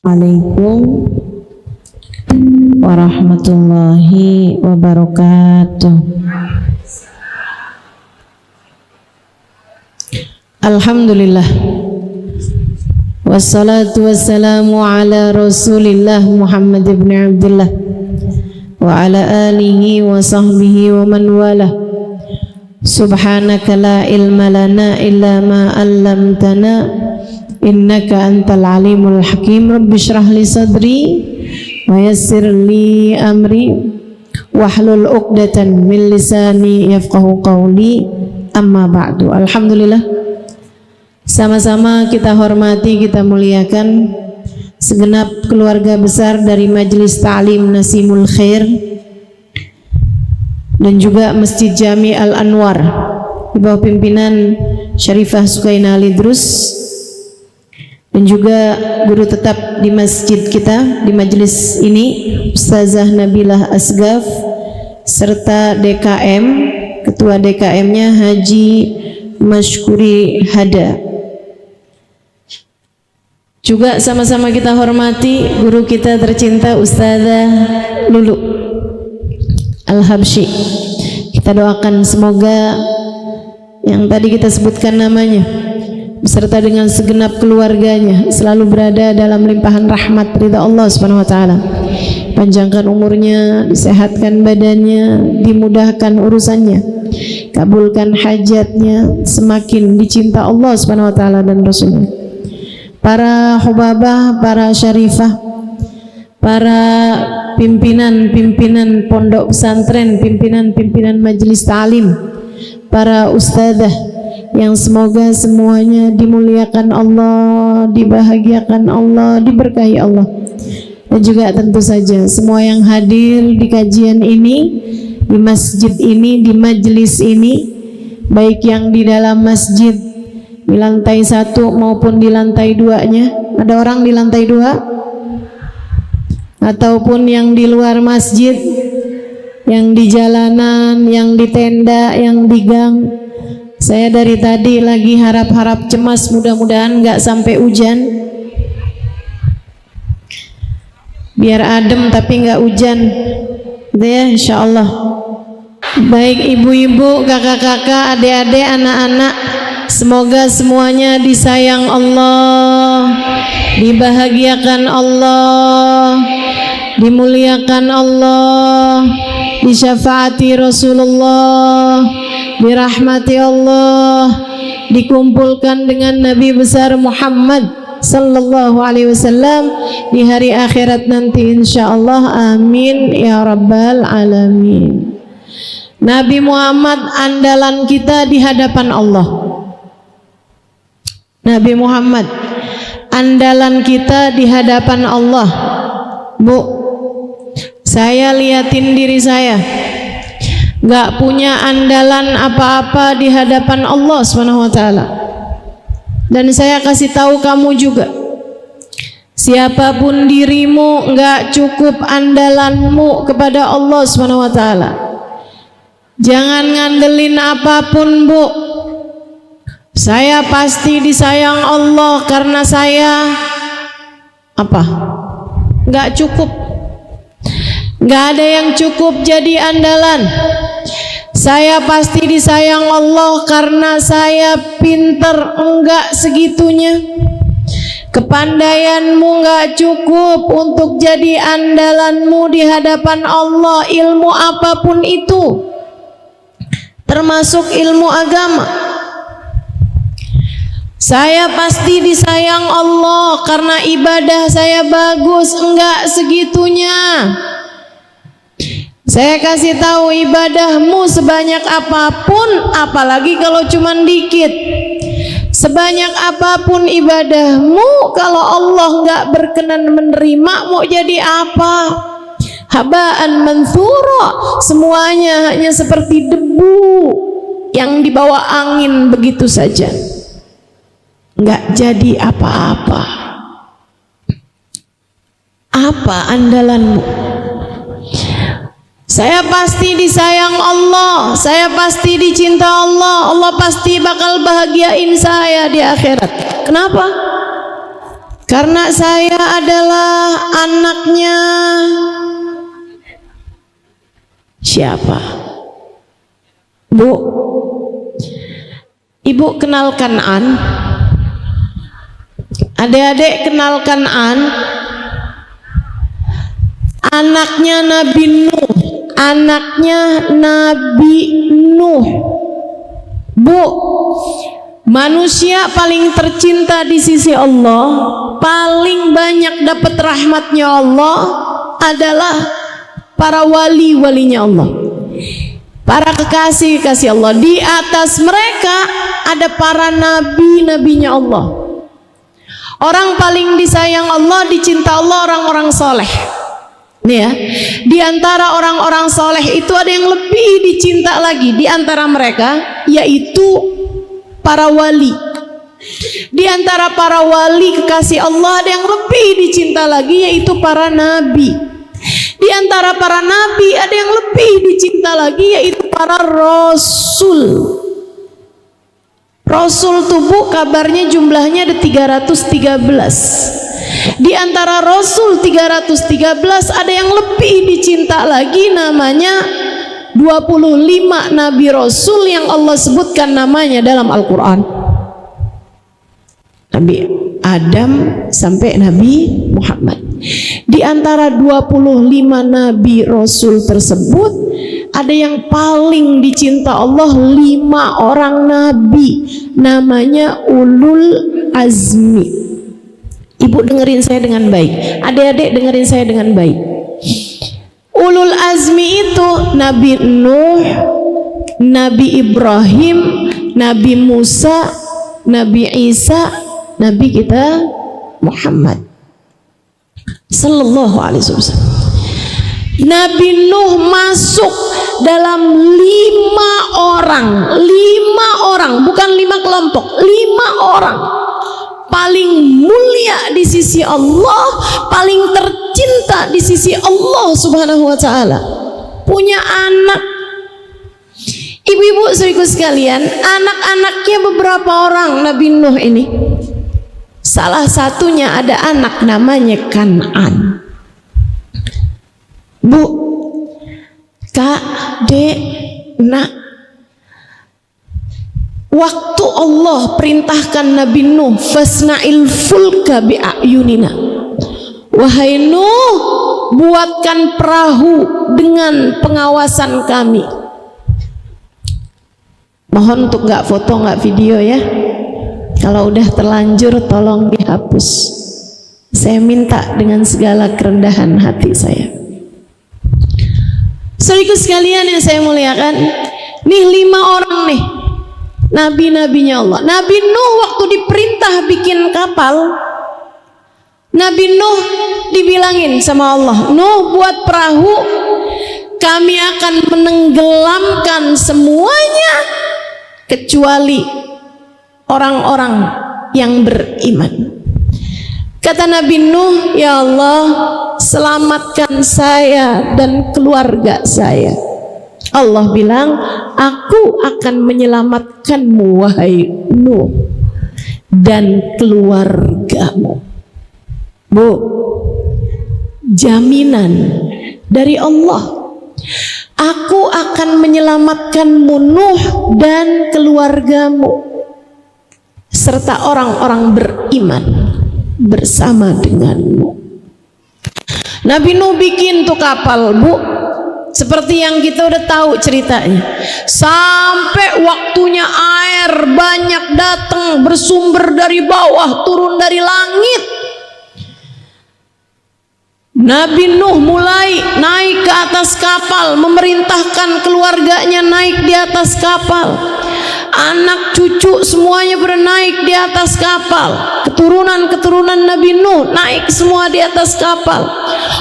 Assalamualaikum warahmatullahi wabarakatuh. Alhamdulillah, wassalatu wassalamu ala rasulillah Muhammad ibn Abdullah wa ala alihi wa sahbihi wa man wala. Subhanaka la ilma lana illa ma 'allamtana innaka antal alimul hakim. Rabbi shrah li sadri wa yassir li amri wahlul 'uqdatan min lisani yafqahu qawli. Amma ba'du. Alhamdulillah, sama-sama kita hormati, kita muliakan segenap keluarga besar dari Majelis Ta'lim Nasimul Khair dan juga Masjid Jami Al-Anwar di bawah pimpinan Syarifah Sukaina Lidrus, dan juga guru tetap di masjid kita di majelis ini Ustazah Nabilah Asgaf, serta DKM, ketua DKM-nya Haji Mashkuri Hada. Juga sama-sama kita hormati guru kita tercinta Ustazah Lulu Al-Habsyi. Kita doakan semoga yang tadi kita sebutkan namanya beserta dengan segenap keluarganya selalu berada dalam limpahan rahmat ridha Allah Subhanahu wa taala. Panjangkan umurnya, disehatkan badannya, dimudahkan urusannya, kabulkan hajatnya, semakin dicinta Allah Subhanahu wa taala dan Rasulnya. Para hubabah, para syarifah, para pimpinan-pimpinan pondok pesantren, pimpinan-pimpinan majelis ta'lim, para ustadzah yang semoga semuanya dimuliakan Allah, dibahagiakan Allah, diberkahi Allah. Dan juga tentu saja semua yang hadir di kajian ini, di masjid ini, di majelis ini, baik yang di dalam masjid di lantai 1 maupun di lantai 2-nya. Ada orang di lantai 2? Ataupun yang di luar masjid, yang di jalanan, yang di tenda, yang di gang. Saya dari tadi lagi harap-harap cemas, mudah-mudahan nggak sampai hujan. Biar adem tapi nggak hujan, gitu ya, insya Allah. Baik ibu-ibu, kakak-kakak, adik-adik, anak-anak, semoga semuanya disayang Allah, dibahagiakan Allah, dimuliakan Allah, disyafaati Rasulullah, dirahmati Allah, dikumpulkan dengan Nabi besar Muhammad sallallahu alaihi wasallam di hari akhirat nanti insyaallah. Amin ya rabbal alamin. Nabi Muhammad andalan kita di hadapan Allah. Nabi Muhammad andalan kita di hadapan Allah. Bu, saya liatin diri saya, gak punya andalan apa-apa di hadapan Allah Subhanahu wa taala. Dan saya kasih tahu kamu juga, siapapun dirimu, gak cukup andalanmu kepada Allah Subhanahu wa taala. Jangan ngandelin apapun, Bu. Saya pasti disayang Allah karena saya apa? Gak cukup. Gak ada yang cukup jadi andalan. Saya pasti disayang Allah karena saya pinter, enggak segitunya. Kepandaianmu enggak cukup untuk jadi andalanmu di hadapan Allah. Ilmu apapun itu, termasuk ilmu agama. Saya pasti disayang Allah karena ibadah saya bagus, enggak segitunya. Saya kasih tahu, ibadahmu sebanyak apapun, apalagi kalau cuman dikit, sebanyak apapun ibadahmu, kalau Allah nggak berkenan menerima, mau jadi apa? Habaan mansura, semuanya hanya seperti debu yang dibawa angin begitu saja, nggak jadi apa-apa. Apa andalanmu? Saya pasti disayang Allah, saya pasti dicinta Allah, Allah pasti bakal bahagiain saya di akhirat. Kenapa? karena saya adalah anaknya siapa? Bu, ibu kenal Kan'an? Adik-adik kenal Kan'an? Anaknya Nabi Nuh, anaknya Nabi Nuh. Bu, manusia paling tercinta di sisi Allah, paling banyak dapat rahmatnya Allah adalah para wali-walinya Allah, para kekasih-kekasih Allah. Di atas mereka ada para nabi-nabinya Allah. Orang paling disayang Allah, dicinta Allah, orang-orang soleh. Nih ya, di antara orang-orang soleh itu ada yang lebih dicinta lagi di antara mereka, yaitu para wali. Di antara para wali kekasih Allah ada yang lebih dicinta lagi, yaitu para nabi. Di antara para nabi ada yang lebih dicinta lagi, yaitu para rasul. Rasul tubuh kabarnya jumlahnya ada 313. Di antara rasul 313 ada yang lebih dicinta lagi, namanya 25 nabi rasul yang Allah sebutkan namanya dalam Al-Quran. Nabi Adam sampai Nabi Muhammad. Di antara 25 nabi rasul tersebut ada yang paling dicinta Allah, 5 orang nabi, namanya ulul azmi. Ibu dengerin saya dengan baik, adik-adik dengerin saya dengan baik. Ulul azmi itu Nabi Nuh, Nabi Ibrahim, Nabi Musa, Nabi Isa, Nabi kita Muhammad Sallallahu Alaihi Wasallam. Nabi Nuh masuk dalam 5 orang, bukan 5 kelompok, 5 orang paling mulia di sisi Allah, paling tercinta di sisi Allah Subhanahu wa Ta'ala. Punya anak. Ibu-ibu saudaraku sekalian, anak-anaknya beberapa orang Nabi Nuh ini. Salah satunya ada anak namanya Kan'an. Bu, Kak, Dek, Nak, waktu Allah perintahkan Nabi Nuh, fasna'il fulka bi'ayunina, wahai Nuh, buatkan perahu dengan pengawasan kami. Mohon untuk nggak foto, nggak video ya. Kalau udah terlanjur tolong dihapus. Saya minta dengan segala kerendahan hati saya. Saudaraku sekalian yang saya muliakan, nih 5 orang nih nabi-nabinya Allah. Nabi Nuh waktu diperintah bikin kapal, Nabi Nuh dibilangin sama Allah, Nuh buat perahu, kami akan menenggelamkan semuanya kecuali orang-orang yang beriman. Kata Nabi Nuh, ya Allah, selamatkan saya dan keluarga saya. Allah bilang, aku akan menyelamatkanmu wahai Nuh dan keluargamu. Bu, jaminan dari Allah, aku akan menyelamatkanmu Nuh dan keluargamu serta orang-orang beriman bersama denganmu. Nabi Nuh bikin tuh kapal, Bu, seperti yang kita udah tahu ceritanya. Sampai waktunya air banyak datang, bersumber dari bawah, turun dari langit. Nabi Nuh mulai naik ke atas kapal, memerintahkan keluarganya naik di atas kapal. Anak cucu semuanya bernaik di atas kapal. Keturunan-keturunan Nabi Nuh naik semua di atas kapal.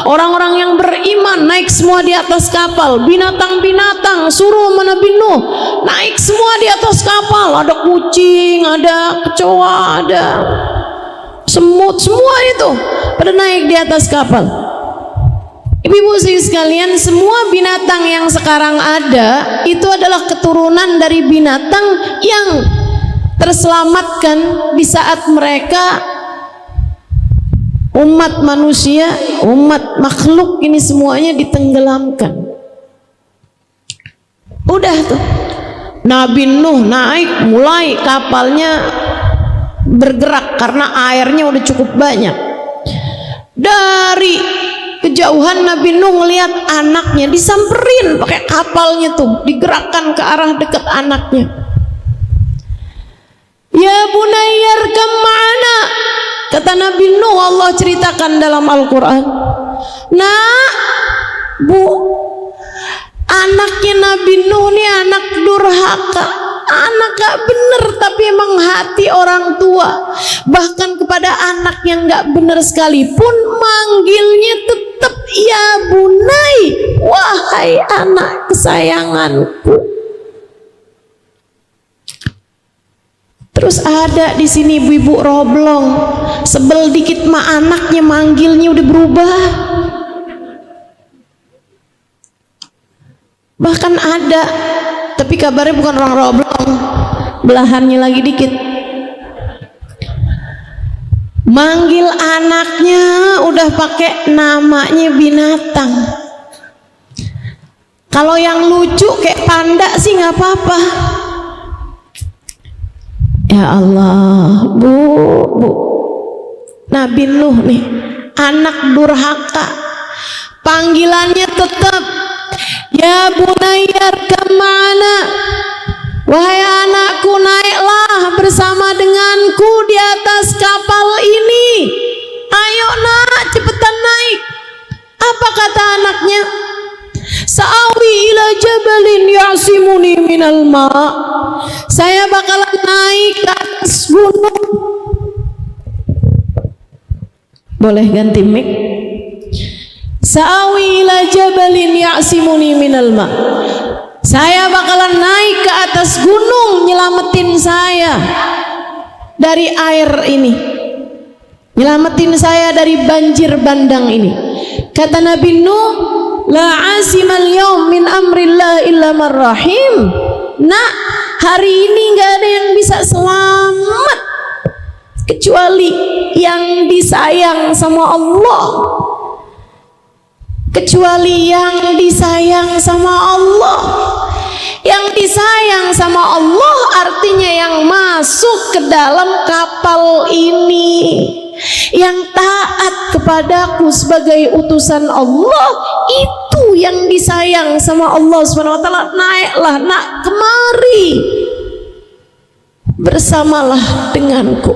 Orang-orang yang beriman naik semua di atas kapal. Binatang-binatang suruh Nabi Nuh naik semua di atas kapal. Ada kucing, ada kecoa, ada semut, semua itu pada naik di atas kapal. Ibu-ibu sekalian, semua binatang yang sekarang ada itu adalah keturunan dari binatang yang terselamatkan di saat mereka Umat manusia, umat makhluk ini semuanya ditenggelamkan. Udah tuh, Nabi Nuh naik, mulai kapalnya bergerak karena airnya udah cukup banyak. Dari kejauhan Nabi Nuh ngelihat anaknya disamperin pakai kapalnya tuh, digerakkan ke arah dekat anaknya. Ya bunayyar kam ma'ana, kata Nabi Nuh, Allah ceritakan dalam Al-Quran. Nah, bu, anaknya Nabi Nuh ini anak durhaka, anak gak bener, tapi emang hati orang tua. Bahkan kepada anak yang gak bener sekalipun manggilnya tetap ya bunai, wahai anak kesayanganku. Terus ada di sini ibu-ibu roblong, sebel dikit mah anaknya manggilnya udah berubah. Bahkan ada, tapi kabarnya bukan orang roblong, belahannya lagi dikit. Manggil anaknya udah pakai namanya binatang. Kalau yang lucu kayak panda sih nggak apa-apa. Ya Allah, bu, Nabi Nuh nih, anak durhaka, panggilannya tetap ya bunayyar kam ma'ana, wahai anakku naiklah bersama denganku di atas kapal ini. Ayo nak, cepetan naik. Apa kata anaknya? Sa'awi ila jabalin ya'simuni minal ma', saya bakalan naik ke atas gunung. Boleh ganti mic? Sa'awi ila jabalin ya'simuni minal ma', saya bakalan naik ke atas gunung nyelamatin saya dari air ini, nyelamatin saya dari banjir bandang ini. Kata Nabi Nuh, la asimal yaum min amrillah illa marrahim. Nak, hari ini gak ada yang bisa selamat kecuali yang disayang sama Allah, kecuali yang disayang sama Allah. Yang disayang sama Allah artinya yang masuk ke dalam kapal ini, yang taat kepadaku sebagai utusan Allah, itu yang disayang sama Allah Subhanahu wa taala. Naiklah nak kemari, bersamalah denganku.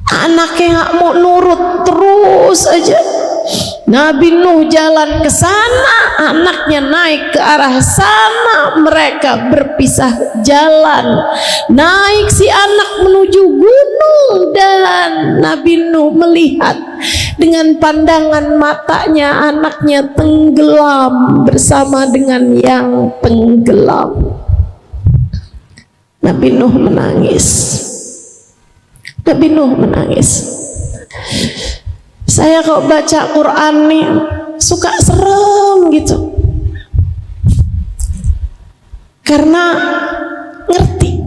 Anaknya nggak mau nurut, terus aja. Nabi Nuh jalan ke sana, anaknya naik ke arah sana, mereka berpisah jalan. Naik si anak menuju gunung dan Nabi Nuh melihat dengan pandangan matanya anaknya tenggelam bersama dengan yang tenggelam. Nabi Nuh menangis. Nabi Nuh menangis. Saya kalau baca Quran nih suka serem gitu, karena ngerti,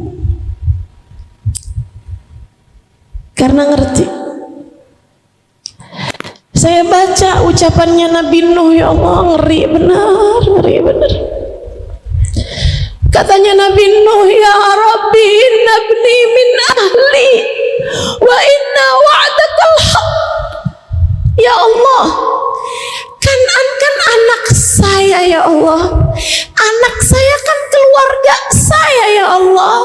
saya baca ucapannya Nabi Nuh, ya Allah, ngeri benar, ngeri benar. Katanya Nabi Nuh, ya Rabbi inna ibni min ahli wa inna wa'dakal haq. Ya Allah, kan anak saya ya Allah, anak saya kan keluarga saya ya Allah,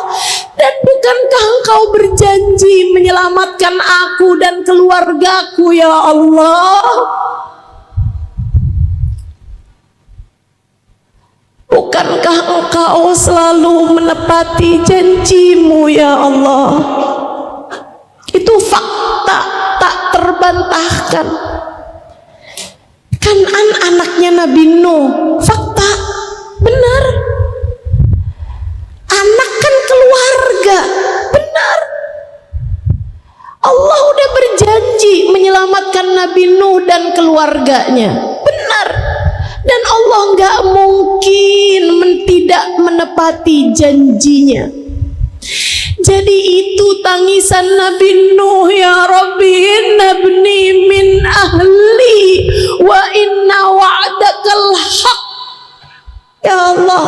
dan bukankah Engkau berjanji menyelamatkan aku dan keluargaku ya Allah? Bukankah Engkau selalu menepati janjimu ya Allah? Itu fakta tak terbantahkan. Kan'an anaknya Nabi Nuh, fakta, benar. Anak kan keluarga, benar. Allah udah berjanji menyelamatkan Nabi Nuh dan keluarganya, benar. Dan Allah nggak mungkin tidak menepati janjinya. Jadi itu tangisan Nabi Nuh, ya Rabbi innabni min ahli wa inna wa'dakal haq. Ya Allah,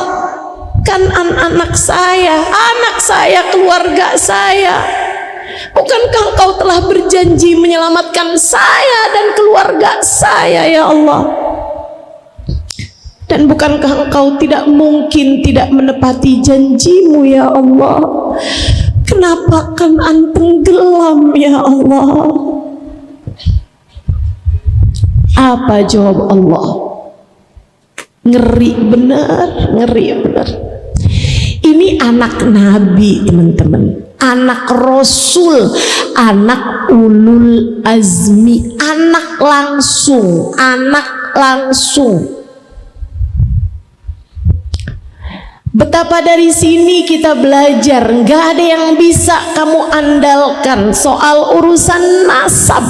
kan anak saya, keluarga saya. Bukankah Engkau telah berjanji menyelamatkan saya dan keluarga saya, ya Allah? Dan bukankah Engkau tidak mungkin tidak menepati janjimu, ya Allah? Kenapa kan tenggelam, ya Allah? Apa jawab Allah? Ngeri benar. Ini anak Nabi, teman-teman, anak Rasul, anak ulul azmi, anak langsung. Betapa dari sini kita belajar, nggak ada yang bisa kamu andalkan soal urusan nasab.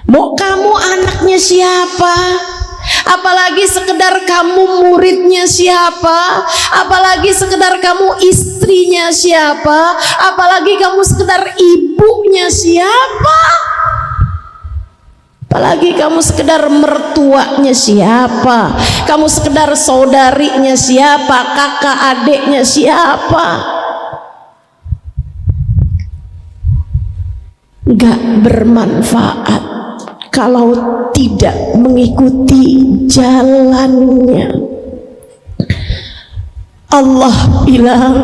Mau kamu anaknya siapa? Apalagi sekedar kamu muridnya siapa? Apalagi sekedar kamu istrinya siapa? Apalagi kamu sekedar ibunya siapa? Apalagi kamu sekedar mertuanya siapa? Kamu sekedar saudarinya siapa? Kakak adiknya siapa? Gak bermanfaat kalau tidak mengikuti jalannya. Allah bilang,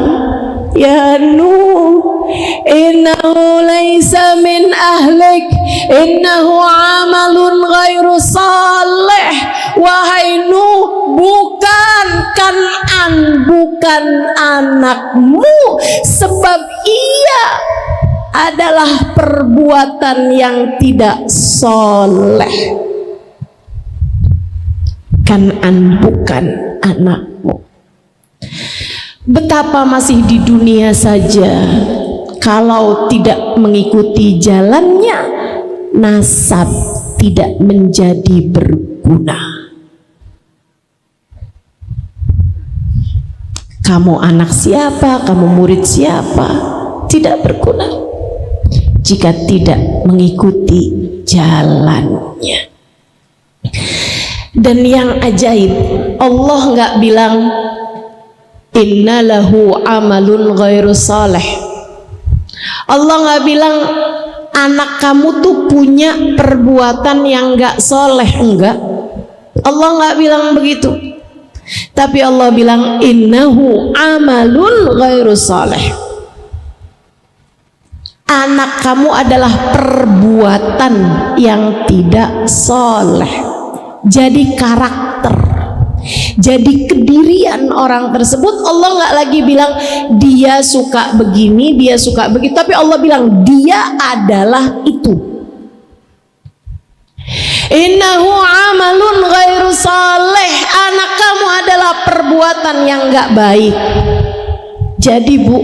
ya Nuh, innahu laisa min ahlik, innahu amalun ghairu salih. Wahai Nuh, bukan Kan'an, bukan anakmu, sebab ia adalah perbuatan yang tidak soleh. Kan'an bukan anakmu. Betapa masih di dunia saja, kalau tidak mengikuti jalannya, nasab tidak menjadi berguna. Kamu anak siapa, kamu murid siapa, tidak berguna jika tidak mengikuti jalannya. Dan yang ajaib, Allah nggak bilang innalahu amalun ghairu salih. Allah nggak bilang anak kamu tuh punya perbuatan yang nggak soleh, enggak. Allah nggak bilang begitu. Tapi Allah bilang innahu amalun ghairu salih. Anak kamu adalah perbuatan yang tidak soleh. Jadi karakter, jadi kedirian orang tersebut. Allah nggak lagi bilang dia suka begini, dia suka begitu, tapi Allah bilang dia adalah itu. Innahu amalun ghairu salih. Anak kamu adalah perbuatan yang nggak baik. Jadi Bu,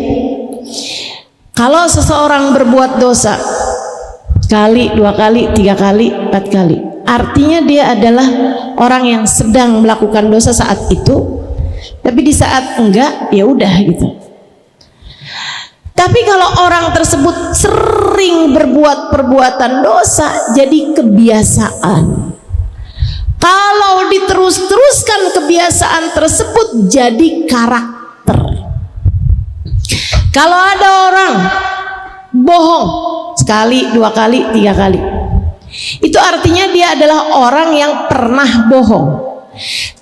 kalau seseorang berbuat dosa sekali, 2 kali, 3 kali, 4 kali, artinya dia adalah orang yang sedang melakukan dosa saat itu, tapi di saat enggak, ya udah gitu. Tapi kalau orang tersebut sering berbuat perbuatan dosa, jadi kebiasaan. Kalau diterus-teruskan kebiasaan tersebut jadi karakter. Kalau ada orang bohong sekali, 2 kali, 3 kali, itu artinya dia adalah orang yang pernah bohong.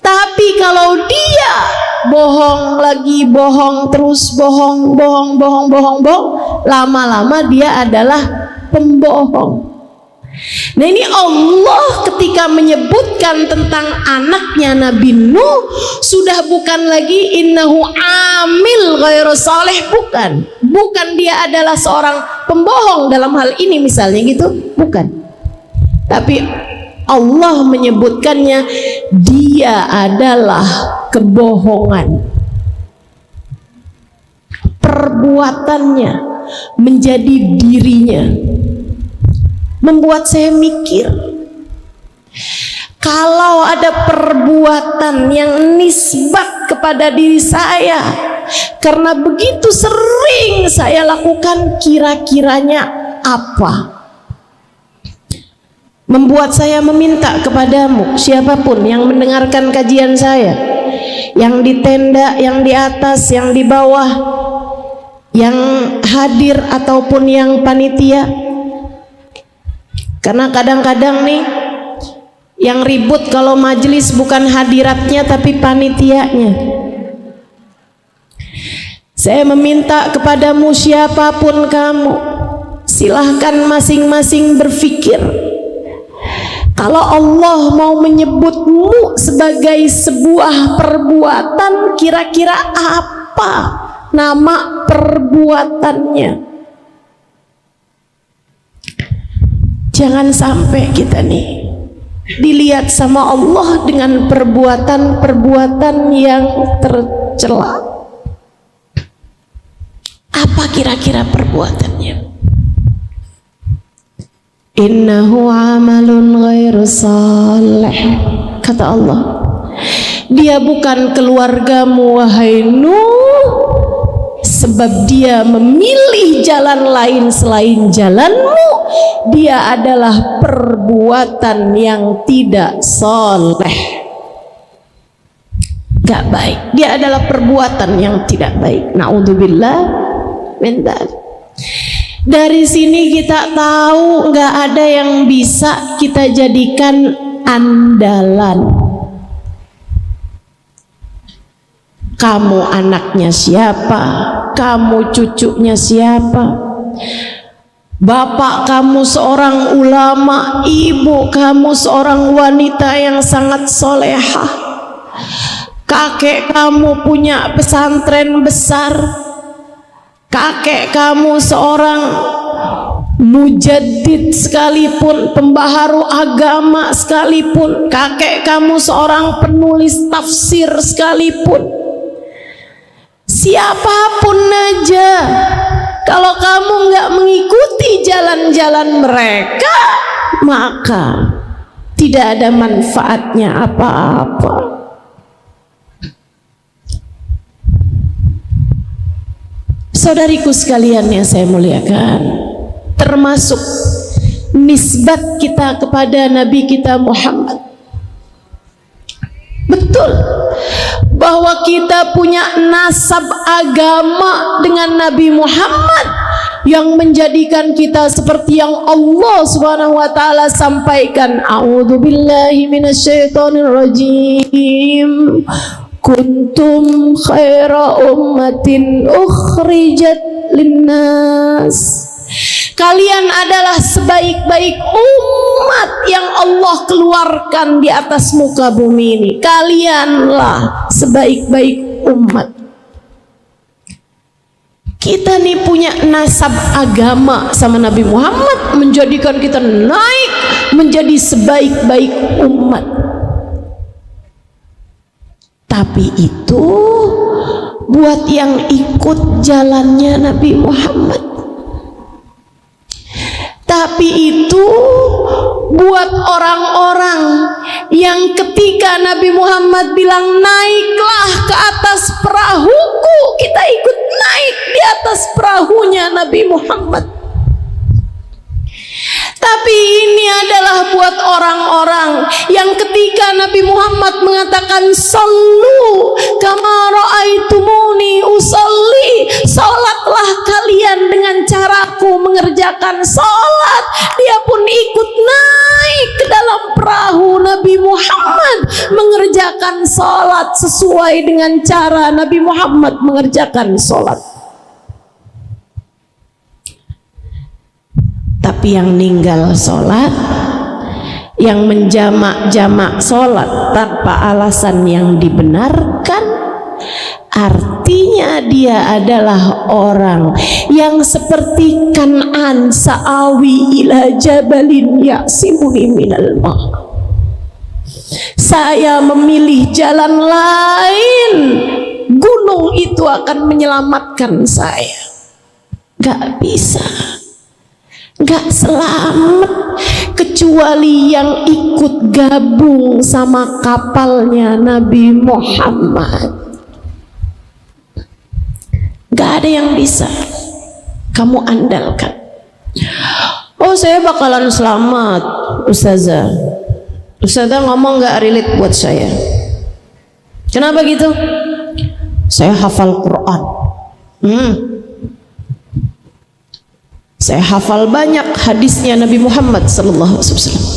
Tapi kalau dia bohong lagi, bohong terus, bohong, lama-lama dia adalah pembohong. Nah ini Allah ketika menyebutkan tentang anaknya Nabi Nuh, sudah bukan lagi innahu amil ghairu salih, bukan dia adalah seorang pembohong dalam hal ini misalnya gitu, bukan. Tapi Allah menyebutkannya dia adalah kebohongan. Perbuatannya menjadi dirinya. Membuat saya mikir, kalau ada perbuatan yang nisbat kepada diri saya, Karena begitu sering saya lakukan, kira-kiranya apa membuat saya meminta kepadamu, siapapun yang mendengarkan kajian saya, yang di tenda, yang di atas, yang di bawah, yang hadir ataupun yang panitia. Karena kadang-kadang nih yang ribut kalau majelis bukan hadiratnya tapi panitianya. Saya meminta kepadamu, siapapun kamu, silahkan masing-masing berpikir. Kalau Allah mau menyebutmu sebagai sebuah perbuatan, kira-kira apa nama perbuatannya? Jangan sampai kita nih dilihat sama Allah dengan perbuatan-perbuatan yang tercela. Apa kira-kira perbuatannya? Innahu amalun ghairu salih, kata Allah. Dia bukan keluargamu wahai Nuh, sebab dia memilih jalan lain selain jalanmu. Dia adalah perbuatan yang tidak saleh, gak baik. Dia adalah perbuatan yang tidak baik. Na'udzubillah min dzalik. Dari sini kita tahu nggak ada yang bisa kita jadikan andalan. Kamu anaknya siapa? Kamu cucunya siapa? Bapak kamu seorang ulama, ibu kamu seorang wanita yang sangat solehah, kakek kamu punya pesantren besar, kakek kamu seorang mujaddid sekalipun, pembaharu agama sekalipun, kakek kamu seorang penulis tafsir sekalipun, siapapun aja, kalau kamu nggak mengikuti jalan-jalan mereka, maka tidak ada manfaatnya apa-apa. Saudariku sekalian yang saya muliakan, termasuk nisbat kita kepada Nabi kita Muhammad. Betul bahwa kita punya nasab agama dengan Nabi Muhammad yang menjadikan kita seperti yang Allah Subhanahu wa taala sampaikan. A'udzubillahi minasyaitonir rajim. Kuntum khaira ummatin ukhrijat linnas. Kalian adalah sebaik-baik umat yang Allah keluarkan di atas muka bumi ini. Kalianlah sebaik-baik umat. Kita nih punya nasab agama sama Nabi Muhammad, menjadikan kita naik menjadi sebaik-baik umat. Tapi itu buat yang ikut jalannya Nabi Muhammad. Tapi itu buat orang-orang yang ketika Nabi Muhammad bilang naiklah ke atas perahuku, kita ikut naik di atas perahunya Nabi Muhammad. Tapi ini adalah buat orang-orang yang ketika Nabi Muhammad mengatakan sallu kama ra'aitumuni usalli, salatlah kalian dengan caraku mengerjakan salat, dia pun ikut naik ke dalam perahu Nabi Muhammad mengerjakan salat sesuai dengan cara Nabi Muhammad mengerjakan salat. Tapi yang ninggal sholat, yang menjamak-jamak sholat tanpa alasan yang dibenarkan, artinya dia adalah orang yang seperti Kan'an sa'awi ila jabalin ya'simuni minal ma'. Saya memilih jalan lain, gunung itu akan menyelamatkan saya. Gak bisa, gak selamat kecuali yang ikut gabung sama kapalnya Nabi Muhammad. ada yang bisa kamu andalkan. Oh, saya bakalan selamat, Ustazah. Ustazah ngomong gak relate buat saya. Kenapa gitu? Saya hafal Quran. Saya hafal banyak hadisnya Nabi Muhammad sallallahu alaihi wasallam.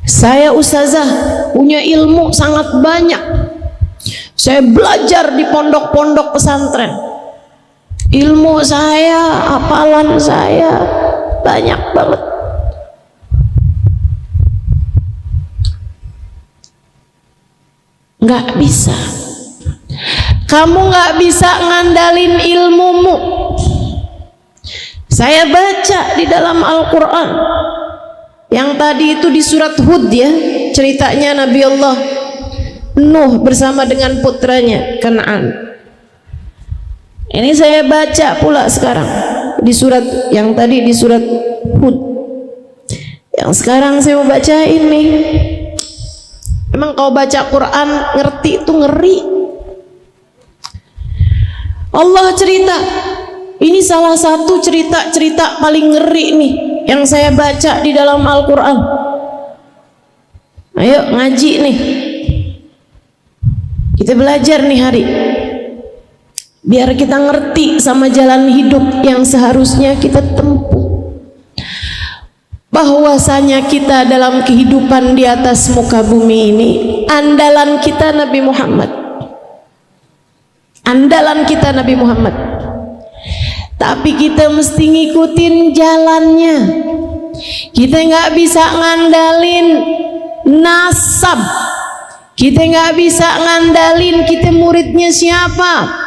Saya Ustazah punya ilmu sangat banyak. Saya belajar di pondok-pondok pesantren. Ilmu saya, hafalan saya banyak banget. Nggak bisa. Kamu nggak bisa ngandalin ilmumu. Saya baca di dalam Al-Quran. Yang tadi itu di surat Hud ya, ceritanya Nabi Allah Nuh bersama dengan putranya Kan'an. Ini saya baca pula sekarang di surat yang tadi di surat Hud. Yang sekarang saya mau baca ini. Emang kau baca Quran ngerti itu ngeri. Allah cerita. Ini salah satu cerita-cerita paling ngeri nih yang saya baca di dalam Al-Quran. Ayo ngaji nih. Kita belajar nih hari. Biar kita ngerti sama jalan hidup yang seharusnya kita tempuh. Bahwasanya kita dalam kehidupan di atas muka bumi ini, andalan kita Nabi Muhammad. Andalan kita Nabi Muhammad. Tapi kita mesti ngikutin jalannya. Kita nggak bisa ngandalin nasab. Kita nggak bisa ngandalin kita muridnya siapa.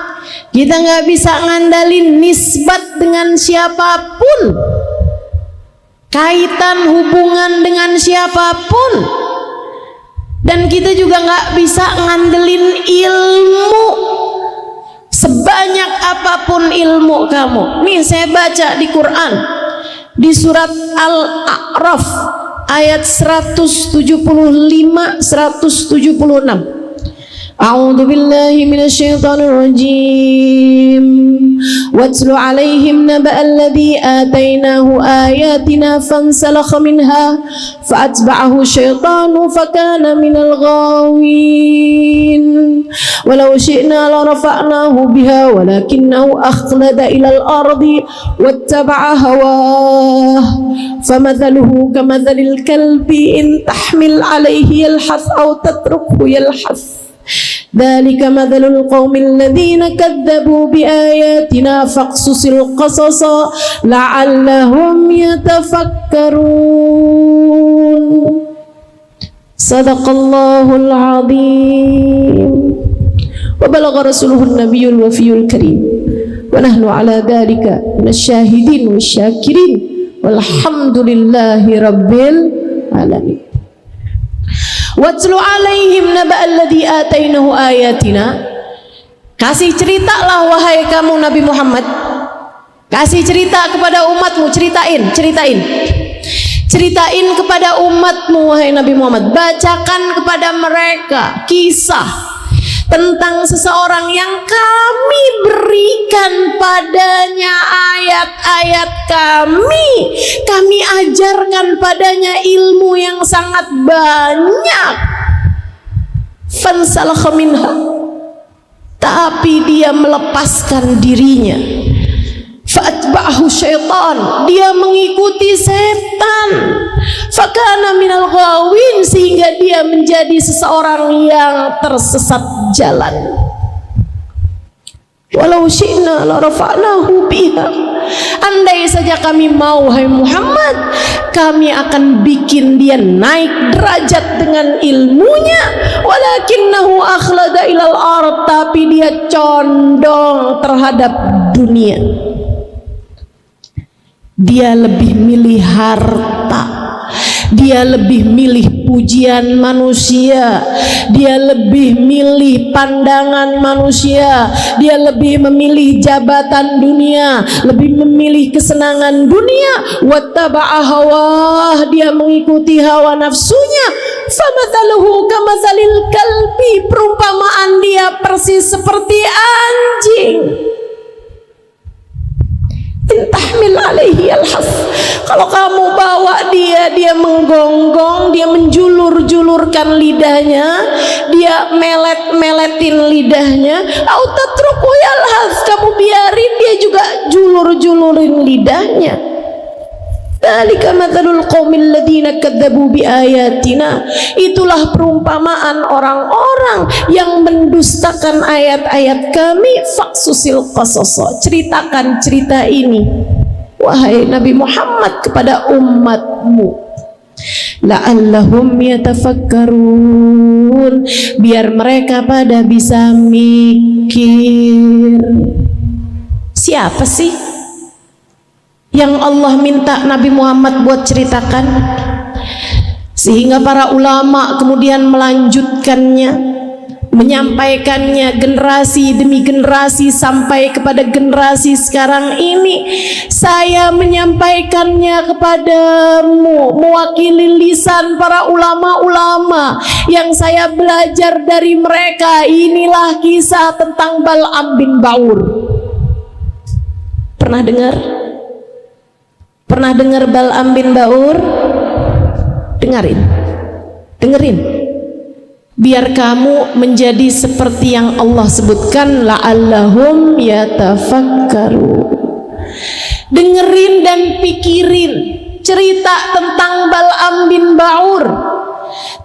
Kita nggak bisa ngandalin nisbat dengan siapapun, kaitan hubungan dengan siapapun, dan kita juga nggak bisa ngandelin ilmu sebanyak apapun ilmu kamu. Nih saya baca di Quran di surat Al-A'raf ayat 175-176. A'udzu billahi minasyaitonir rajim. Watlu 'alaihim naba'al ladzi atainahu ayatina fansalakha minha fa'atba'ahu syaitanu fakana minal ghawin. Walau syi'na la rafa'nahu biha walakinnahu akhlada ilal ardi wattaba'a hawah famathaluhu kamathalil kalbi in tahmil 'alaihi yalhath aw tatrukhu yalhath. Dzalika mathalul qaumil ladzina kadzdzabu biayatina faqsusil qasasa la'allahum yatafakkarun. Sadaqallahul azim. Wa balagha rasuluhun nabiyyul wafiyul karim. Wa nahnu ala dzalika minasyahidin wasyakirin walhamdulillahi rabbil alamin. Watlu 'alaihim naba'al ladzi atainahu ayatina. Kasih ceritalah wahai kamu Nabi Muhammad. Kasih cerita kepada umatmu, ceritain kepada umatmu wahai Nabi Muhammad. Bacakan kepada mereka kisah tentang seseorang yang kami berikan padanya ayat-ayat kami ajarkan padanya ilmu yang sangat banyak. Fansalakha minha, tapi dia melepaskan dirinya. Fa'atba'ahu syaitan, dia mengikuti setan. Fakana minal ghawin, sehingga dia menjadi seseorang yang tersesat jalan. Walau syi'na la rafa'nahu biha, andai saja kami mau hai Muhammad, kami akan bikin dia naik derajat dengan ilmunya. Walakinnahu akhlada ilal ard, tapi dia condong terhadap dunia. Dia lebih milih harta, dia lebih milih pujian manusia, dia lebih milih pandangan manusia, dia lebih memilih jabatan dunia, lebih memilih kesenangan dunia. Wattaba'a hawah, dia mengikuti hawa nafsunya. Famathaluhu kamathalil kalbi, perumpamaan dia persis seperti anjing. Intahmil alaihi alhas, kalau kamu bawa dia menggonggong, dia menjulur-julurkan lidahnya, dia melet-meletin lidahnya. Au tatruku yalhas, kamu biarin dia juga julur-julurin lidahnya. Dzalika matsalul qaumil ladzina kadzdzabu biayatina, itulah perumpamaan orang-orang yang mendustakan ayat-ayat kami. Faqsusil qasas, ceritakan cerita ini wahai Nabi Muhammad kepada umatmu, la'allahum yatafakkarun, biar mereka pada bisa mikir. Siapa sih yang Allah minta Nabi Muhammad buat ceritakan? Sehingga para ulama kemudian melanjutkannya, menyampaikannya generasi demi generasi sampai kepada generasi sekarang ini. Saya menyampaikannya kepadamu mewakili lisan para ulama-ulama yang saya belajar dari mereka. Inilah kisah tentang Bal'am bin Ba'ur. Pernah dengar? Pernah dengar Bal'am bin Ba'ur? Dengerin, biar kamu menjadi seperti yang Allah sebutkan, la'allahum yatafakkaru. Dengerin dan pikirin cerita tentang Bal'am bin Ba'ur.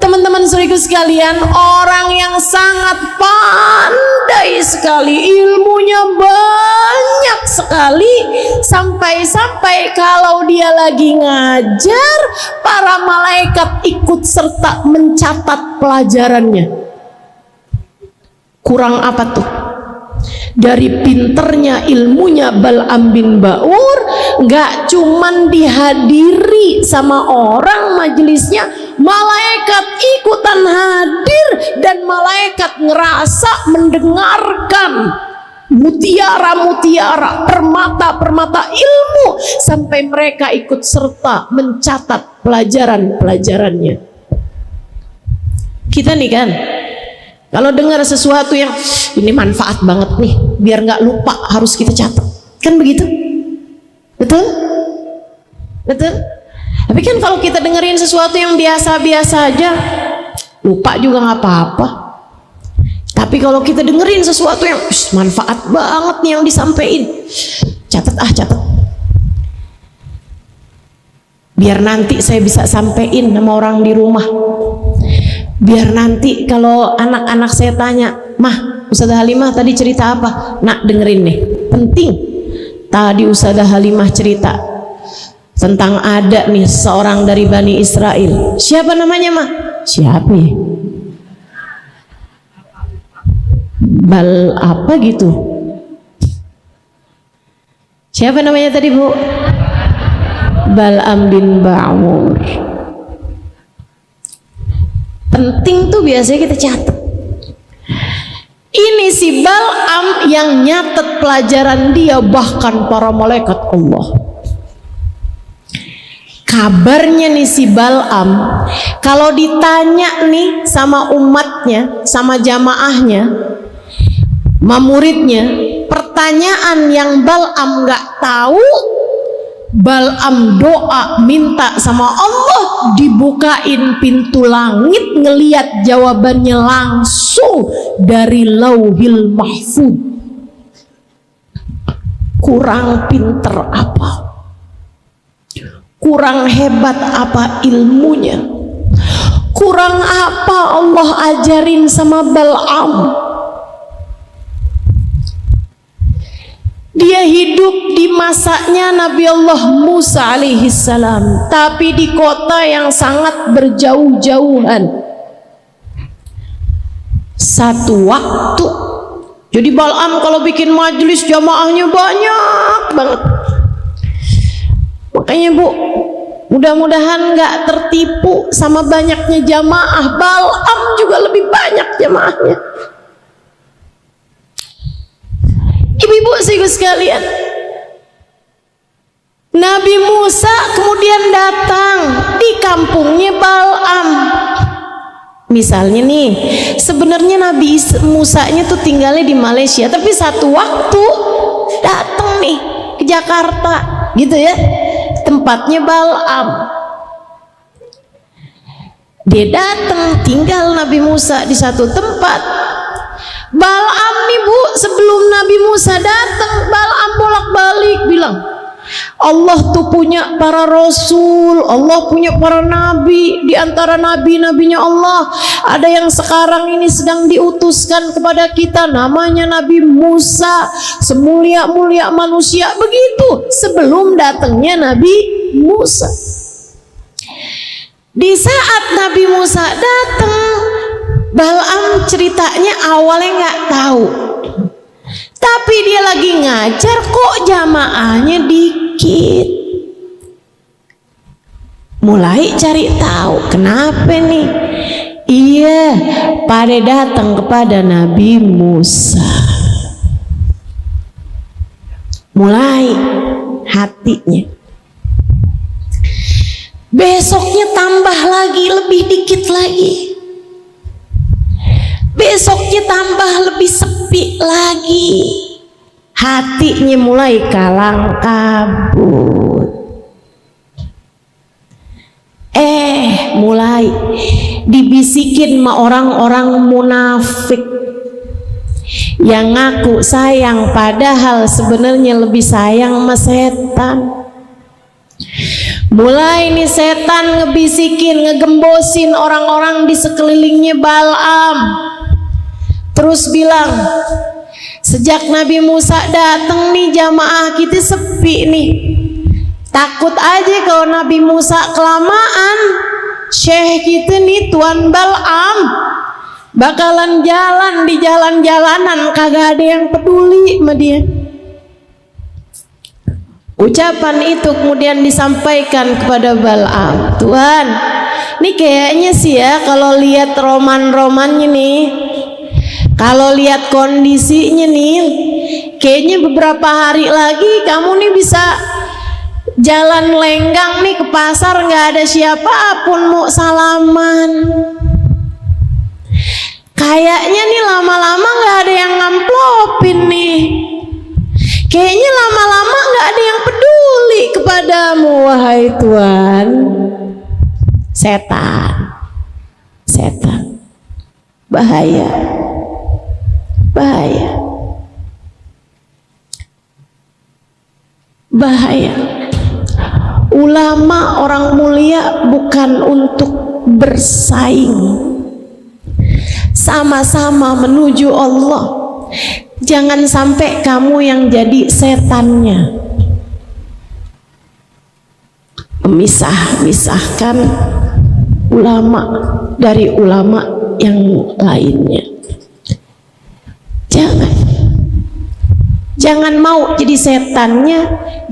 Teman-teman saudaraku sekalian, orang yang sangat pandai sekali, ilmunya banyak sekali, sampai-sampai kalau dia lagi ngajar, para malaikat ikut serta mencatat pelajarannya. Kurang apa tuh? Dari pinternya ilmunya Bal'am bin Ba'ur, gak cuman dihadiri sama orang majelisnya, malaikat ikutan hadir dan malaikat ngerasa mendengarkan mutiara-mutiara, permata-permata ilmu, sampai mereka ikut serta mencatat pelajaran-pelajarannya. Kita nih kan, kalau dengar sesuatu yang ini manfaat banget nih, biar nggak lupa harus kita catat, kan begitu? Betul? Betul? Tapi kan kalau kita dengerin sesuatu yang biasa-biasa aja, lupa juga nggak apa-apa. Tapi kalau kita dengerin sesuatu yang manfaat banget nih yang disampaikan, catat, catat. Biar nanti saya bisa sampein sama orang di rumah. Biar nanti kalau anak-anak saya tanya, "Mah, Ustazah Halimah tadi cerita apa?" Nak, dengerin nih, penting. Tadi Ustazah Halimah cerita tentang ada nih seorang dari Bani Israel. Siapa namanya, Mah? Siapa ya? Bal apa gitu? Siapa namanya tadi, Bu? Bal'am bin Ba'ur. Penting tuh biasanya kita catat. Ini si Bal'am yang nyatet pelajaran dia, bahkan para malaikat Allah. Kabarnya nih si Bal'am, kalau ditanya nih sama umatnya, sama jamaahnya, sama muridnya, pertanyaan yang Bal'am gak tahu, Bal'am doa minta sama Allah dibukain pintu langit, ngeliat jawabannya langsung dari Lauhil Mahfuz. Kurang pinter apa? Kurang hebat apa ilmunya? Kurang apa Allah ajarin sama Bal'am? Dia hidup di masanya Nabi Allah Musa alaihissalam, tapi di kota yang sangat berjauh-jauhan. Satu waktu, jadi Bal'am kalau bikin majelis jamaahnya banyak banget. Makanya Bu, mudah-mudahan nggak tertipu sama banyaknya jamaah. Bal'am juga lebih banyak jamaahnya. Ibu-ibu sekalian, Nabi Musa kemudian datang di kampungnya Bal'am. Misalnya nih, sebenarnya Nabi Musa-nya tuh tinggalnya di Malaysia, tapi satu waktu datang nih ke Jakarta, gitu ya. Tempatnya Bal'am. Dia datang, tinggal Nabi Musa di satu tempat. Bal'am nih Bu, sebelum Nabi Musa datang, Bal'am bolak-balik bilang, Allah tuh punya para rasul, Allah punya para nabi. Di antara nabi-nabinya Allah ada yang sekarang ini sedang diutuskan kepada kita, namanya Nabi Musa, semulia-mulia manusia. Begitu sebelum datangnya Nabi Musa. Di saat Nabi Musa datang, Bal'am ceritanya awalnya nggak tahu, tapi dia lagi ngajar kok jamaahnya dikit. Mulai cari tahu kenapa nih. Iya, pada datang kepada Nabi Musa. Mulai hatinya. Besoknya tambah lagi, lebih dikit lagi. Besoknya tambah lebih sepi lagi. Hatinya mulai kalang kabut. Mulai dibisikin sama orang-orang munafik yang ngaku sayang, padahal sebenarnya lebih sayang sama setan. Mulai nih setan ngebisikin, ngegembosin orang-orang di sekelilingnya Bal'am. Terus bilang, sejak Nabi Musa datang nih jamaah kita sepi nih. Takut aja kalau Nabi Musa kelamaan, syekh kita nih Tuan Bal'am bakalan jalan di jalan-jalanan, kagak ada yang peduli sama dia. Ucapan itu kemudian disampaikan kepada Bal'am. Tuan, ini kayaknya sih ya, kalau lihat roman-romannya nih, kalau lihat kondisinya nih, kayaknya beberapa hari lagi kamu nih bisa jalan lenggang nih ke pasar, nggak ada siapapun mau salaman. Kayaknya nih lama-lama nggak ada yang ngamplopin nih. Kayaknya lama-lama nggak ada yang peduli kepadamu, wahai Tuan. Setan, setan, bahaya, bahaya, bahaya. Ulama orang mulia bukan untuk bersaing, sama-sama menuju Allah. Jangan sampai kamu yang jadi setannya, memisah-misahkan ulama dari ulama yang lainnya. Jangan mau jadi setannya,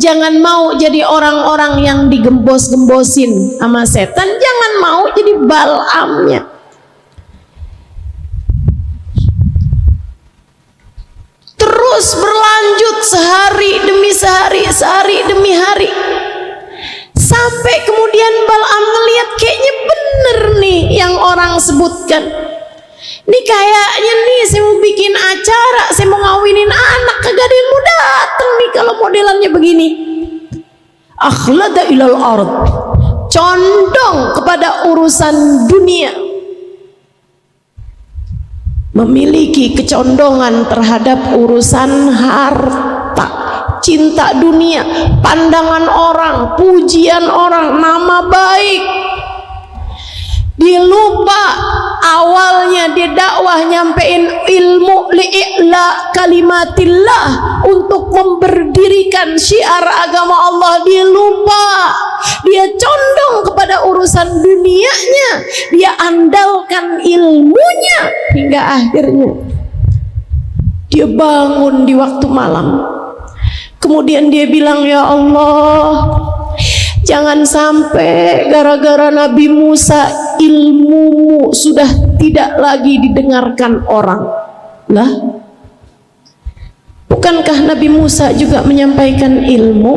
jangan mau jadi orang-orang yang digembos-gembosin sama setan, jangan mau jadi Bal'amnya. Terus berlanjut sehari demi sehari, sehari demi hari, sampai kemudian Bal'am ngelihat kayaknya bener nih yang orang sebutkan. Ini kayaknya nih saya mau bikin acara, saya mau ngawinin anak, kagak ada yang mau datang nih kalau modelannya begini. Akhlada ilal ard, condong kepada urusan dunia, memiliki kecondongan terhadap urusan harta, cinta dunia, pandangan orang, pujian orang, nama baik. Dia lupa awalnya dia dakwah nyampein ilmu li'ila kalimatillah, untuk memberdirikan syiar agama Allah. Dia lupa, dia condong kepada urusan dunianya, dia andalkan ilmunya, hingga akhirnya dia bangun di waktu malam. Kemudian dia bilang, ya Allah, jangan sampai gara-gara Nabi Musa ilmumu sudah tidak lagi didengarkan orang. Lah, bukankah Nabi Musa juga menyampaikan ilmu?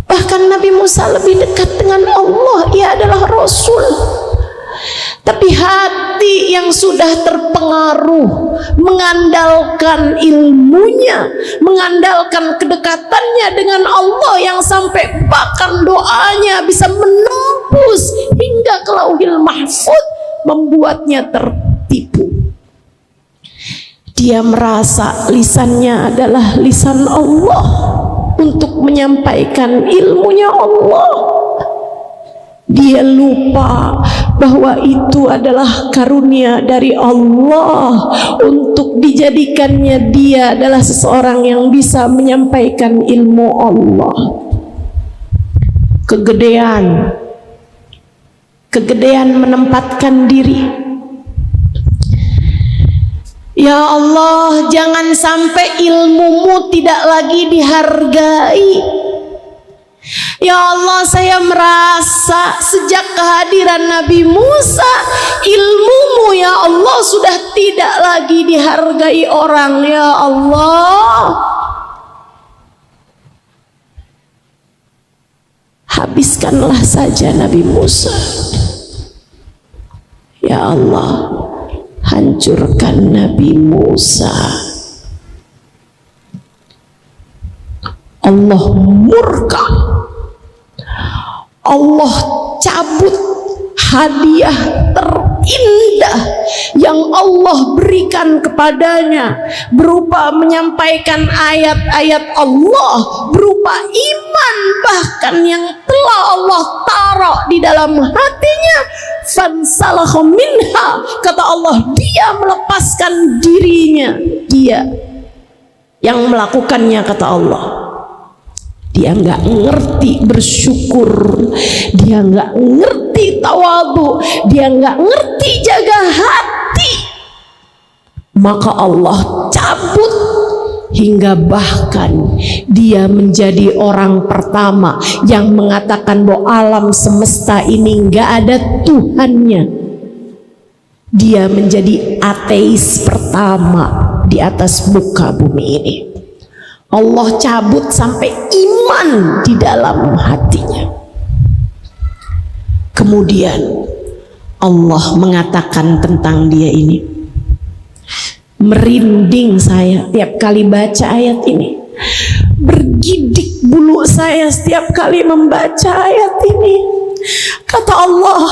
Bahkan Nabi Musa lebih dekat dengan Allah, ia adalah Rasul. Tapi hati yang sudah terpengaruh, mengandalkan ilmunya, mengandalkan kedekatannya dengan Allah yang sampai bahkan doanya bisa menembus hingga ke Lauhil Mahfuz, membuatnya tertipu. Dia merasa lisannya adalah lisan Allah untuk menyampaikan ilmunya Allah. Dia lupa bahwa itu adalah karunia dari Allah untuk dijadikannya dia adalah seseorang yang bisa menyampaikan ilmu Allah. Kegedean menempatkan diri. Ya Allah, jangan sampai ilmumu tidak lagi dihargai. Ya Allah, saya merasa sejak kehadiran Nabi Musa, ilmumu ya Allah sudah tidak lagi dihargai orang. Ya Allah, habiskanlah saja Nabi Musa. Ya Allah, hancurkan Nabi Musa. Allah murka. Allah cabut hadiah terindah yang Allah berikan kepadanya berupa menyampaikan ayat-ayat Allah, berupa iman bahkan yang telah Allah taruh di dalam hatinya. Fansalakha minha, kata Allah, dia melepaskan dirinya, dia yang melakukannya, kata Allah. Dia nggak ngerti bersyukur, dia nggak ngerti tawadhu, dia nggak ngerti jaga hati. Maka Allah cabut hingga bahkan dia menjadi orang pertama yang mengatakan bahwa alam semesta ini nggak ada Tuhannya. Dia menjadi ateis pertama di atas muka bumi ini. Allah cabut sampai iman di dalam hatinya. Kemudian Allah mengatakan tentang dia ini, merinding saya tiap kali baca ayat ini, bergidik bulu saya setiap kali membaca ayat ini. Kata Allah,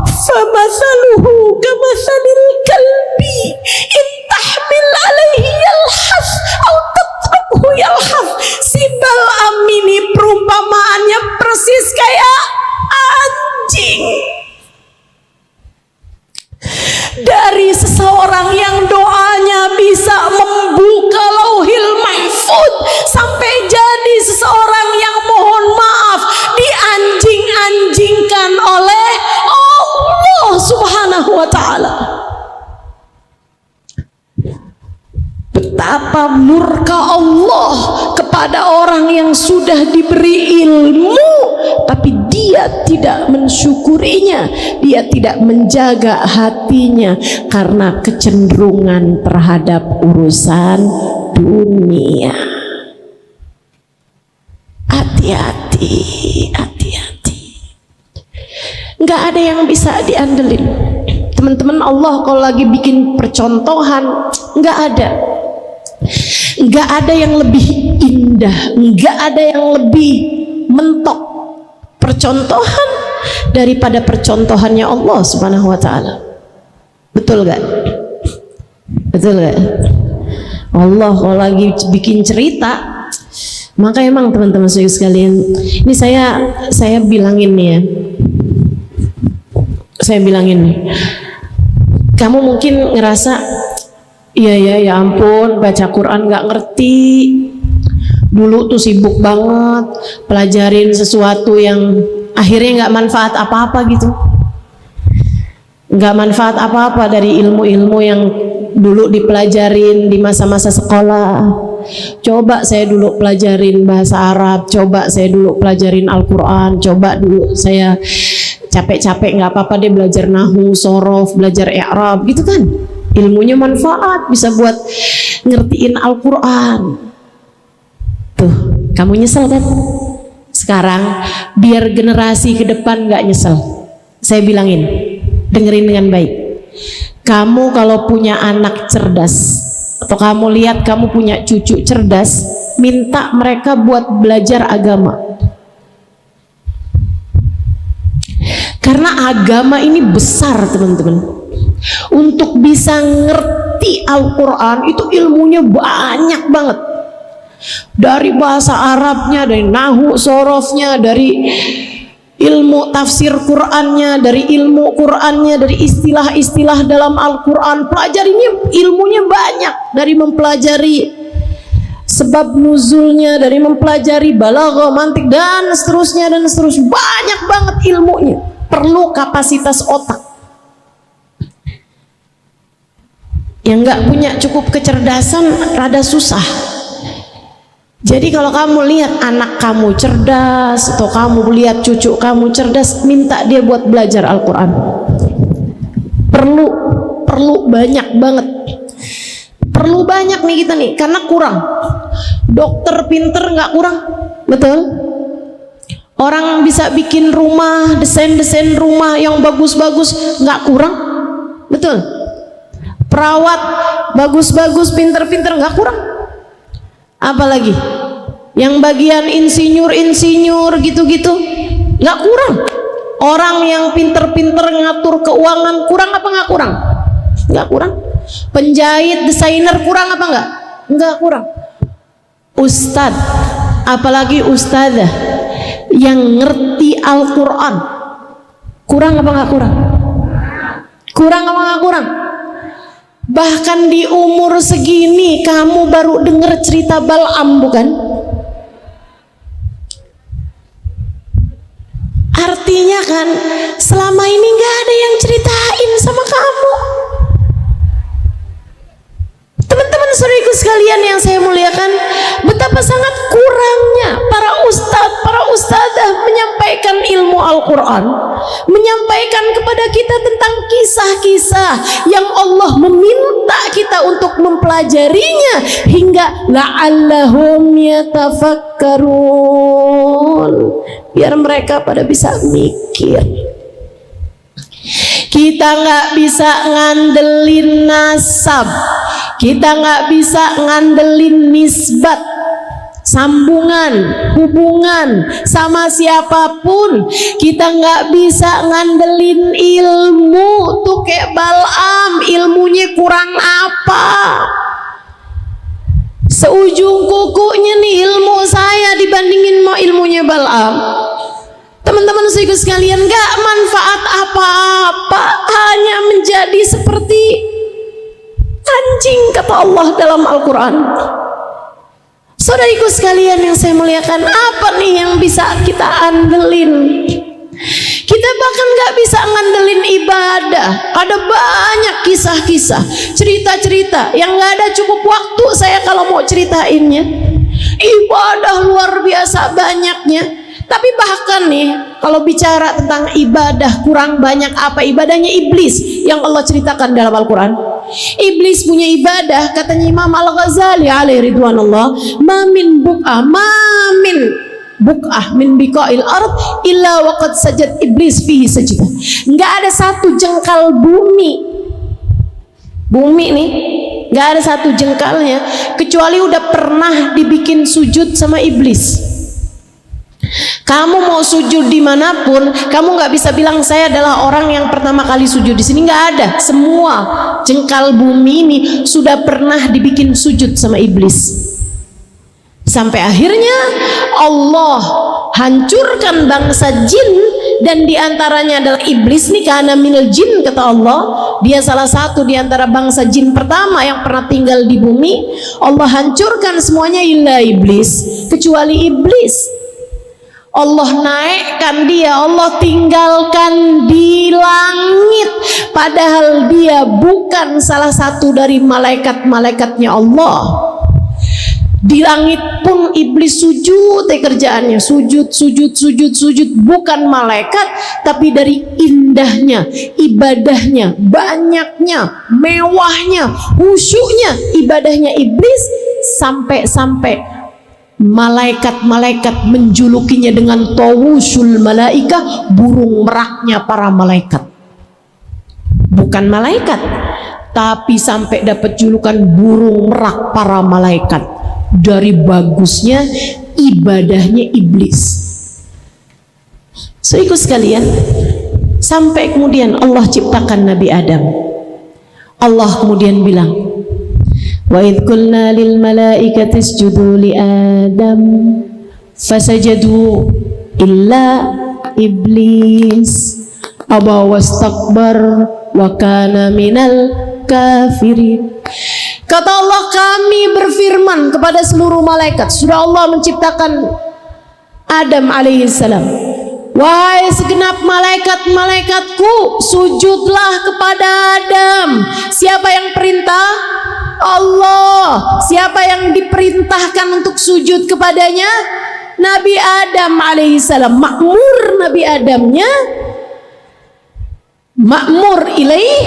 famathaluhu kamathalil kalbi in tahmil alaihi yalhas au tatruku yalhas. Si Bal'am ini perumpamaannya persis kayak anjing. Dari seseorang yang doanya bisa membuka Lauhil Mahfuz sampai jadi seseorang yang mohon maaf dianjing-anjingkan oleh Allah Subhanahu wa ta'ala. Betapa murka Allah kepada orang yang sudah diberi ilmu tapi dia tidak mensyukurinya, dia tidak menjaga hatinya karena kecenderungan terhadap urusan dunia. Hati-hati, hati-hati. Nggak ada yang bisa diandelin. Teman-teman, Allah kalau lagi bikin percontohan, nggak ada yang lebih indah, nggak ada yang lebih mentok percontohan daripada percontohannya Allah Subhanahu wa ta'ala. Betul gak? Betul gak? Allah kalau lagi bikin cerita, maka emang teman-teman sekalian, ini saya bilangin nih ya, saya bilangin nih, kamu mungkin ngerasa ya ampun, baca Quran gak ngerti. Dulu tuh sibuk banget pelajarin sesuatu yang akhirnya nggak manfaat apa-apa gitu, nggak manfaat apa-apa dari ilmu-ilmu yang dulu dipelajarin di masa-masa sekolah. Coba saya dulu pelajarin bahasa Arab, coba saya dulu pelajarin Al-Quran, coba dulu saya capek-capek nggak apa-apa deh belajar nahwu, sorof, belajar i'rab gitu kan, ilmunya manfaat, bisa buat ngertiin Al-Quran. Tuh, kamu nyesel kan? Sekarang biar generasi ke depan gak nyesel, saya bilangin, dengerin dengan baik. Kamu kalau punya anak cerdas atau kamu lihat kamu punya cucu cerdas, minta mereka buat belajar agama. Karena agama ini besar, teman-teman. Untuk bisa ngerti Al-Quran itu ilmunya banyak banget. Dari bahasa Arabnya, dari nahu sorofnya, dari ilmu tafsir Qurannya, dari ilmu Qurannya, dari istilah-istilah dalam Al-Quran. Pelajarinya ilmunya banyak. Dari mempelajari sebab nuzulnya, dari mempelajari balaghah, mantik, dan seterusnya. Banyak banget ilmunya. Perlu kapasitas otak. Yang nggak punya cukup kecerdasan rada susah. Jadi kalau kamu lihat anak kamu cerdas atau kamu lihat cucu kamu cerdas, minta dia buat belajar Al-Quran. Perlu banyak banget. Perlu banyak nih kita nih, karena kurang. Dokter pinter nggak kurang, betul? Orang bisa bikin rumah, desain rumah yang bagus-bagus, nggak kurang, betul? Perawat bagus-bagus, pinter-pinter, nggak kurang. Apalagi yang bagian insinyur gitu-gitu, nggak kurang. Orang yang pinter-pinter ngatur keuangan, kurang apa nggak kurang? Nggak kurang. Penjahit, desainer, kurang apa nggak kurang. Ustadz, apalagi ustadzah yang ngerti Al-Quran, kurang apa nggak kurang? Kurang apa nggak kurang? Bahkan di umur segini kamu baru dengar cerita Bal'am, bukan? Artinya kan selama ini nggak ada yang ceritain sama kamu. Teman-teman saudaraku sekalian yang saya muliakan, betapa sangat kurangnya para ustadz, para ustadzah menyampaikan ilmu Al-Quran, menyampaikan kepada kita tentang kisah-kisah yang Allah meminta kita untuk mempelajarinya hingga la'allahum yatafakkarun, biar mereka pada bisa mikir. Kita nggak bisa ngandelin nasab, kita nggak bisa ngandelin nisbat, sambungan, hubungan sama siapapun. Kita nggak bisa ngandelin ilmu. Tuh kayak Bal'am, ilmunya kurang apa? Seujung kukunya nih ilmu saya dibandingin mau ilmunya Bal'am. Teman-teman saudara sekalian, gak manfaat apa-apa, hanya menjadi seperti anjing, kata Allah dalam Al-Quran. Saudariku sekalian yang saya muliakan, apa nih yang bisa kita andelin? Kita bahkan gak bisa ngandelin ibadah. Ada banyak kisah-kisah, cerita-cerita yang gak ada cukup waktu saya kalau mau ceritainnya. Ibadah luar biasa banyaknya. Tapi bahkan nih, kalau bicara tentang ibadah kurang banyak apa? Ibadahnya iblis yang Allah ceritakan dalam Al-Quran. Iblis punya ibadah, katanya Imam Al-Ghazali alaihi ridwanullah, mamin buk'ah min biqa'il ard illa waqad sajad iblis fihi sajidah. Nggak ada satu jengkal bumi nih, nggak ada satu jengkalnya kecuali udah pernah dibikin sujud sama iblis. Kamu mau sujud dimanapun, kamu nggak bisa bilang saya adalah orang yang pertama kali sujud di sini. Nggak ada. Semua jengkal bumi ini sudah pernah dibikin sujud sama iblis. Sampai akhirnya Allah hancurkan bangsa jin, dan diantaranya adalah iblis nih, karena minal jin kata Allah, dia salah satu diantara bangsa jin pertama yang pernah tinggal di bumi. Allah hancurkan semuanya illa iblis, kecuali iblis. Allah naikkan dia, Allah tinggalkan di langit, padahal dia bukan salah satu dari malaikat-malaikatnya Allah. Di langit pun iblis sujud, kerjaannya sujud, bukan malaikat, tapi dari indahnya ibadahnya, banyaknya, mewahnya, khusyuknya ibadahnya iblis, sampai malaikat-malaikat menjulukinya dengan tawusul malaika, burung meraknya para malaikat. bukan malaikat, tapi sampai dapat julukan burung merak para malaikat dari bagusnya ibadahnya iblis. Saudaraku sekalian, sampai kemudian Allah ciptakan Nabi Adam. Allah kemudian bilang, wa idh qulna lil malaikati isjudu li Adam fasajadu illa iblis aba wastakbar wa kana minal kafirin. Kata Allah, kami berfirman kepada seluruh malaikat. Sudah Allah menciptakan Adam alaihissalam, wahai segenap malaikat-malaikatku, sujudlah kepada Adam. Siapa yang perintah? Allah. Siapa yang diperintahkan untuk sujud kepadanya? Nabi Adam alaihissalam. Makmur Nabi Adamnya, makmur ilaih,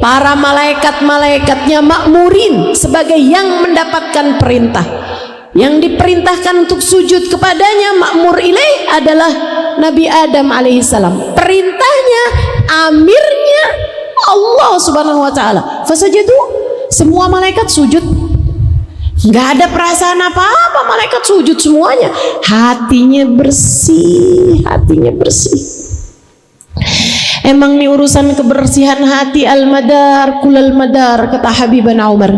para malaikat-malaikatnya makmurin sebagai yang mendapatkan perintah. Yang diperintahkan untuk sujud kepadanya, makmur ilaih, adalah Nabi Adam alaihissalam. Perintahnya, amirnya Allah subhanahu wa ta'ala. Fasajadu, semua malaikat sujud. Nggak ada perasaan apa-apa, malaikat sujud semuanya. Hatinya bersih, hatinya bersih. Emang nih urusan kebersihan hati, al-madar kulal madar, kata Habibana Umar.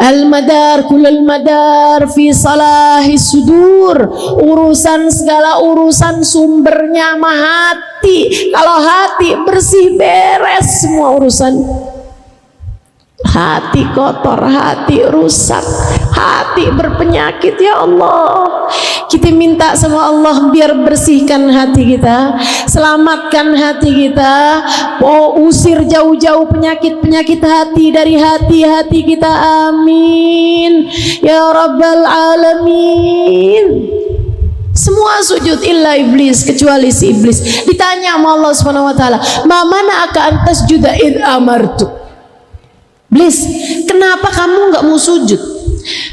Al-madar kulal madar fi salahi sudur. Urusan, segala urusan sumbernya mah hati. Kalau hati bersih, beres semua urusan. Hati kotor, hati rusak, hati berpenyakit, ya Allah. Kita minta sama Allah biar bersihkan hati kita, selamatkan hati kita, usir jauh-jauh penyakit-penyakit hati dari hati-hati kita, amin ya rabbal alamin. Semua sujud illa iblis, kecuali si iblis. Ditanya sama Allah subhanahu wa ta'ala, ma mana'aka an tasjuda id amartu. Iblis, kenapa kamu nggak mau sujud?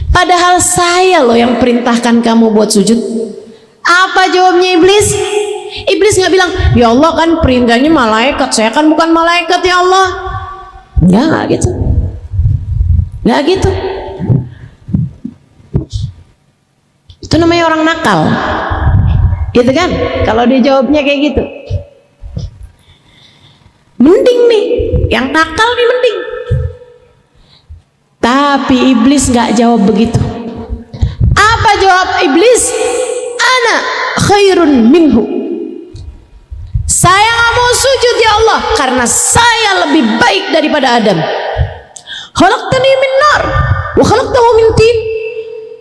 Padahal saya loh yang perintahkan kamu buat sujud. Apa jawabnya iblis? Iblis nggak bilang, ya Allah kan perintahnya malaikat, saya kan bukan malaikat ya Allah. Nggak gitu. Nggak gitu. Itu namanya orang nakal. Gitu kan? Kalau dia jawabnya kayak gitu. Mending nih, yang nakal nih mending. Tapi iblis nggak jawab begitu. Apa jawab iblis? Ana khairun minhu. Saya nggak mau sujud ya Allah karena saya lebih baik daripada Adam. Khalaqtani min nar wa khalaqtahu min tin.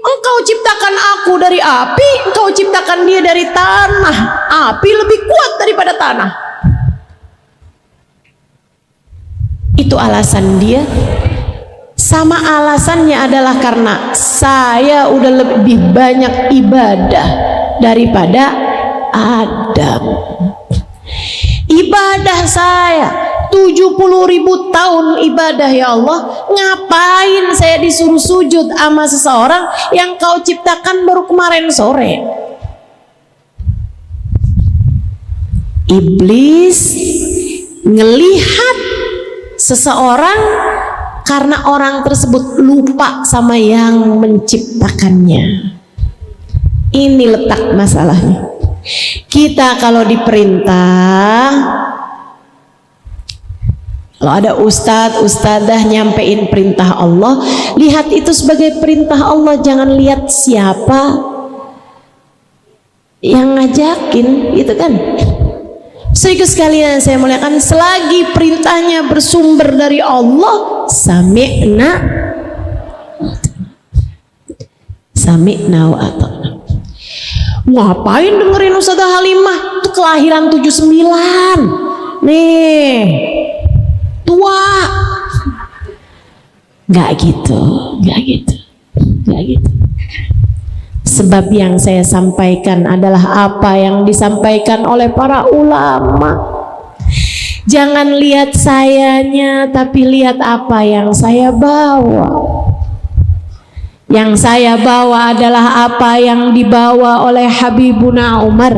Engkau ciptakan aku dari api, engkau ciptakan dia dari tanah. Api lebih kuat daripada tanah. Itu alasan dia. Sama alasannya adalah karena saya udah lebih banyak ibadah daripada Adam. Ibadah saya 70.000 tahun ibadah ya Allah. Ngapain saya disuruh sujud sama seseorang yang kau ciptakan baru kemarin sore? Iblis ngelihat seseorang karena orang tersebut lupa sama yang menciptakannya. Ini letak masalahnya. Kita kalau diperintah, kalau ada ustadz, ustadzah nyampein perintah Allah, lihat itu sebagai perintah Allah. Jangan lihat siapa yang ngajakin, gitu kan. Saudara sekalian saya muliakan, selagi perintahnya bersumber dari Allah, sami'na wa ata'na. Ngapain dengerin Ustazah Halimah? Itu kelahiran 79. Nih, tua. Gak gitu. Sebab yang saya sampaikan adalah apa yang disampaikan oleh para ulama. Jangan lihat sayanya, tapi lihat apa yang saya bawa. Yang saya bawa adalah apa yang dibawa oleh Habibuna Umar.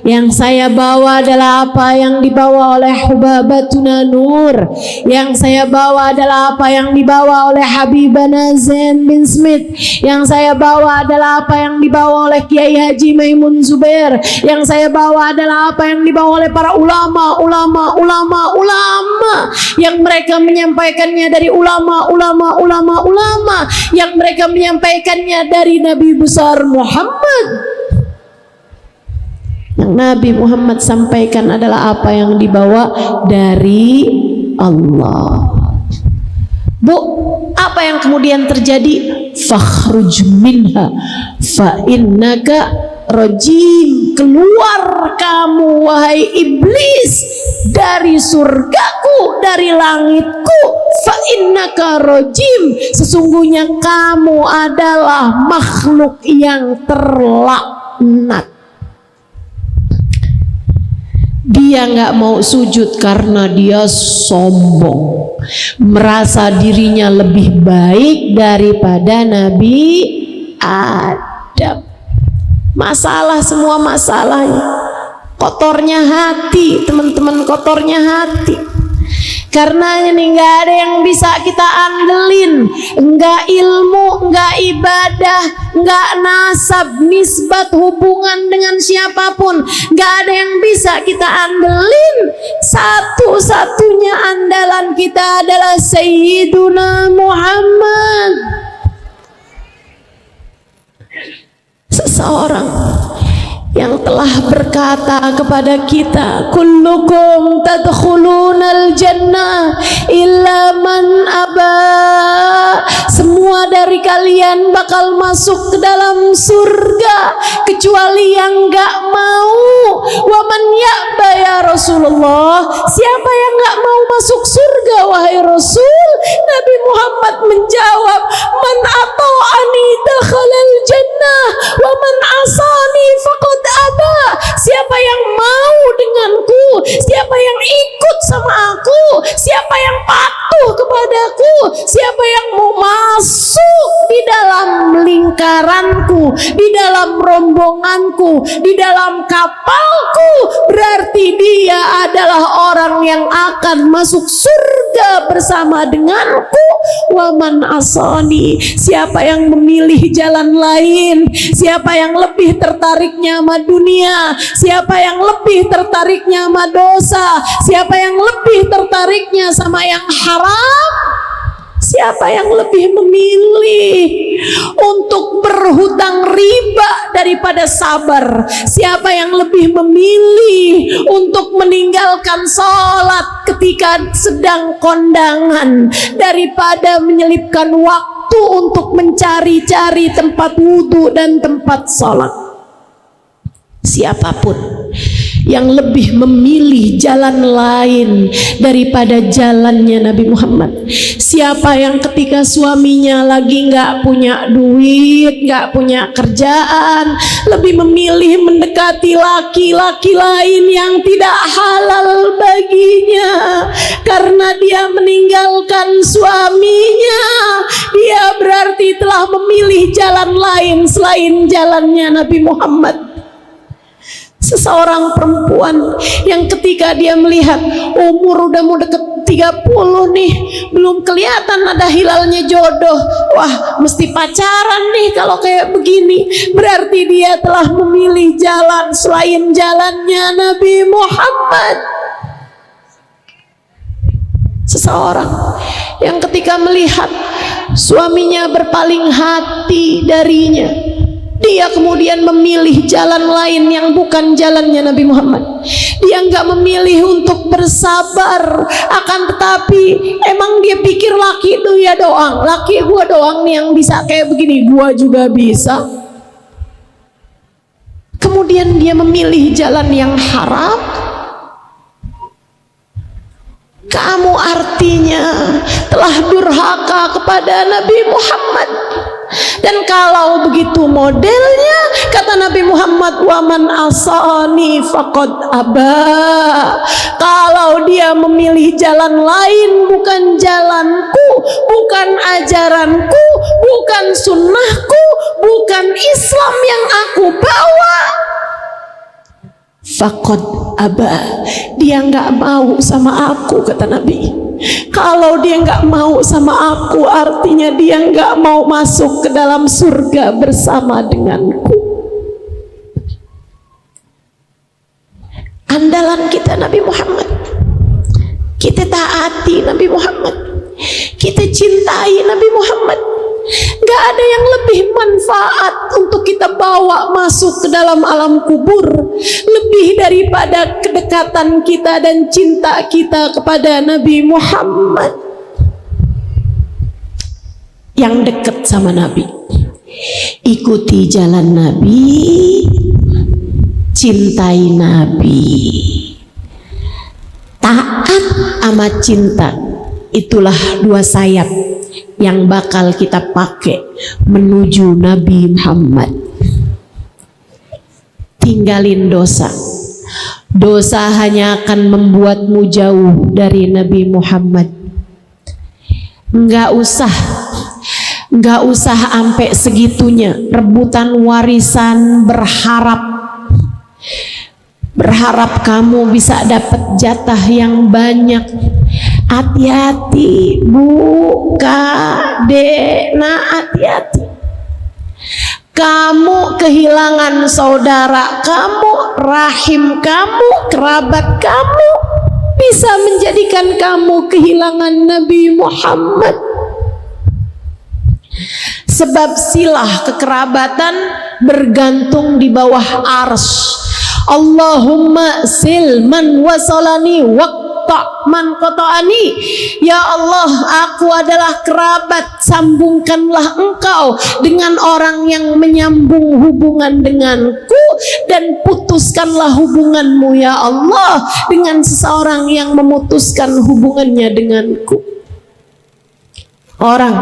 Yang saya bawa adalah apa yang dibawa oleh Hubabatuna Nur. Yang saya bawa adalah apa yang dibawa oleh Habibana Zain bin Smith. Yang saya bawa adalah apa yang dibawa oleh Kiai Haji Maimun Zubair. Yang saya bawa adalah apa yang dibawa oleh para ulama yang mereka menyampaikannya dari ulama yang mereka menyampaikannya dari Nabi besar Muhammad. Yang Nabi Muhammad sampaikan adalah apa yang dibawa dari Allah. Bu, apa yang kemudian terjadi? Fakhruj minha fa innaka rajim. Keluar kamu wahai iblis dari surgaku, dari langitku. Fa innaka rajim. Sesungguhnya kamu adalah makhluk yang terlaknat. Dia nggak mau sujud karena dia sombong, merasa dirinya lebih baik daripada Nabi Adam. Masalah, semua masalahnya kotornya hati, teman-teman, kotornya hati. Karena ini nggak ada yang bisa kita andelin, nggak ilmu, nggak ibadah, nggak nasab, nisbat, hubungan dengan siapapun, nggak ada yang bisa kita andelin. Satu-satunya andalan kita adalah Sayyiduna Muhammad. Seseorang yang telah berkata kepada kita, kullukum tadkhulunal jannah illa man aba. Semua dari kalian bakal masuk ke dalam surga kecuali yang enggak mau. Wa man ya'ba ya Rasulullah. Siapa yang enggak mau masuk surga wahai Rasul? Nabi Muhammad menjawab, man ata'ani dakhalal jannah wa man asani faqad aba. Siapa yang mau denganku, siapa yang ikut sama aku, siapa yang patuh kepadaku, siapa yang mau masuk di dalam lingkaranku, di dalam rombonganku, di dalam kapalku, berarti dia adalah orang yang akan masuk surga bersama denganku. Waman asani. Siapa yang memilih jalan lain, siapa yang lebih tertariknya sama dunia, siapa yang lebih tertariknya sama dosa, siapa yang lebih tertariknya sama yang haram, siapa yang lebih memilih untuk berhutang riba daripada sabar, siapa yang lebih memilih untuk meninggalkan sholat ketika sedang kondangan daripada menyelipkan waktu untuk mencari-cari tempat wudhu dan tempat sholat. Siapapun yang lebih memilih jalan lain daripada jalannya Nabi Muhammad, siapa yang ketika suaminya lagi nggak punya duit, nggak punya kerjaan, lebih memilih mendekati laki-laki lain yang tidak halal baginya karena dia meninggalkan suaminya, dia berarti telah memilih jalan lain selain jalannya Nabi Muhammad. Seseorang perempuan yang ketika dia melihat umur udah mau deket 30 nih, belum kelihatan ada hilalnya jodoh, wah mesti pacaran nih kalau kayak begini, berarti dia telah memilih jalan selain jalannya Nabi Muhammad. Seseorang yang ketika melihat suaminya berpaling hati darinya, dia kemudian memilih jalan lain yang bukan jalannya Nabi Muhammad. Dia nggak memilih untuk bersabar, akan tetapi emang dia pikir laki itu ya doang, laki gua doang nih yang bisa kayak begini, gua juga bisa. Kemudian dia memilih jalan yang haram. Kamu artinya telah durhaka kepada Nabi Muhammad. Dan kalau begitu modelnya, kata Nabi Muhammad, waman asani faqad aba. Kalau dia memilih jalan lain, bukan jalanku, bukan ajaranku, bukan sunnahku, bukan Islam yang aku bawa, faqad aba. Dia nggak mau sama aku, kata Nabi. Kalau dia nggak mau sama aku, artinya dia nggak mau masuk ke dalam surga bersama denganku. Andalan kita Nabi Muhammad. Kita taati Nabi Muhammad, kita cintai Nabi Muhammad. Gak ada yang lebih manfaat untuk kita bawa masuk ke dalam alam kubur lebih daripada kedekatan kita dan cinta kita kepada Nabi Muhammad. Yang dekat sama Nabi, ikuti jalan Nabi, cintai Nabi. Taat sama cinta, itulah dua sayap yang bakal kita pakai menuju Nabi Muhammad. Tinggalin dosa. Dosa hanya akan membuatmu jauh dari Nabi Muhammad. Nggak usah sampai segitunya rebutan warisan, berharap kamu bisa dapat jatah yang banyak. Hati-hati Bu, Kak, Dek, hati-hati. Kamu kehilangan saudara kamu, rahim kamu, kerabat kamu, bisa menjadikan kamu kehilangan Nabi Muhammad. Sebab silah kekerabatan bergantung di bawah arsy. Allahumma silman wasalani waqta man qata'ani. Ya Allah, aku adalah kerabat, sambungkanlah engkau dengan orang yang menyambung hubungan denganku, dan putuskanlah hubunganmu ya Allah dengan seseorang yang memutuskan hubungannya denganku. Orang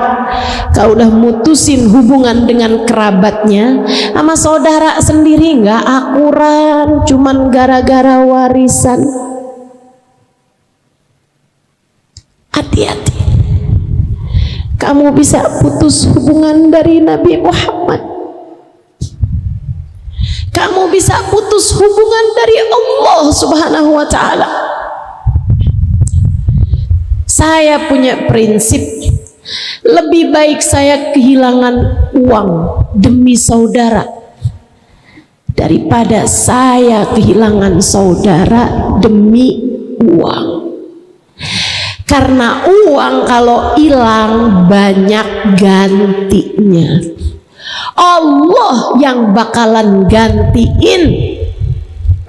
kau udah mutusin hubungan dengan kerabatnya, sama saudara sendiri nggak akuran, cuman gara-gara warisan. Hati-hati, kamu bisa putus hubungan dari Nabi Muhammad. Kamu bisa putus hubungan dari Allah Subhanahu wa Ta'ala. Saya punya prinsip, lebih baik saya kehilangan uang demi saudara daripada saya kehilangan saudara demi uang. Karena uang kalau hilang banyak gantinya. Allah yang bakalan gantiin.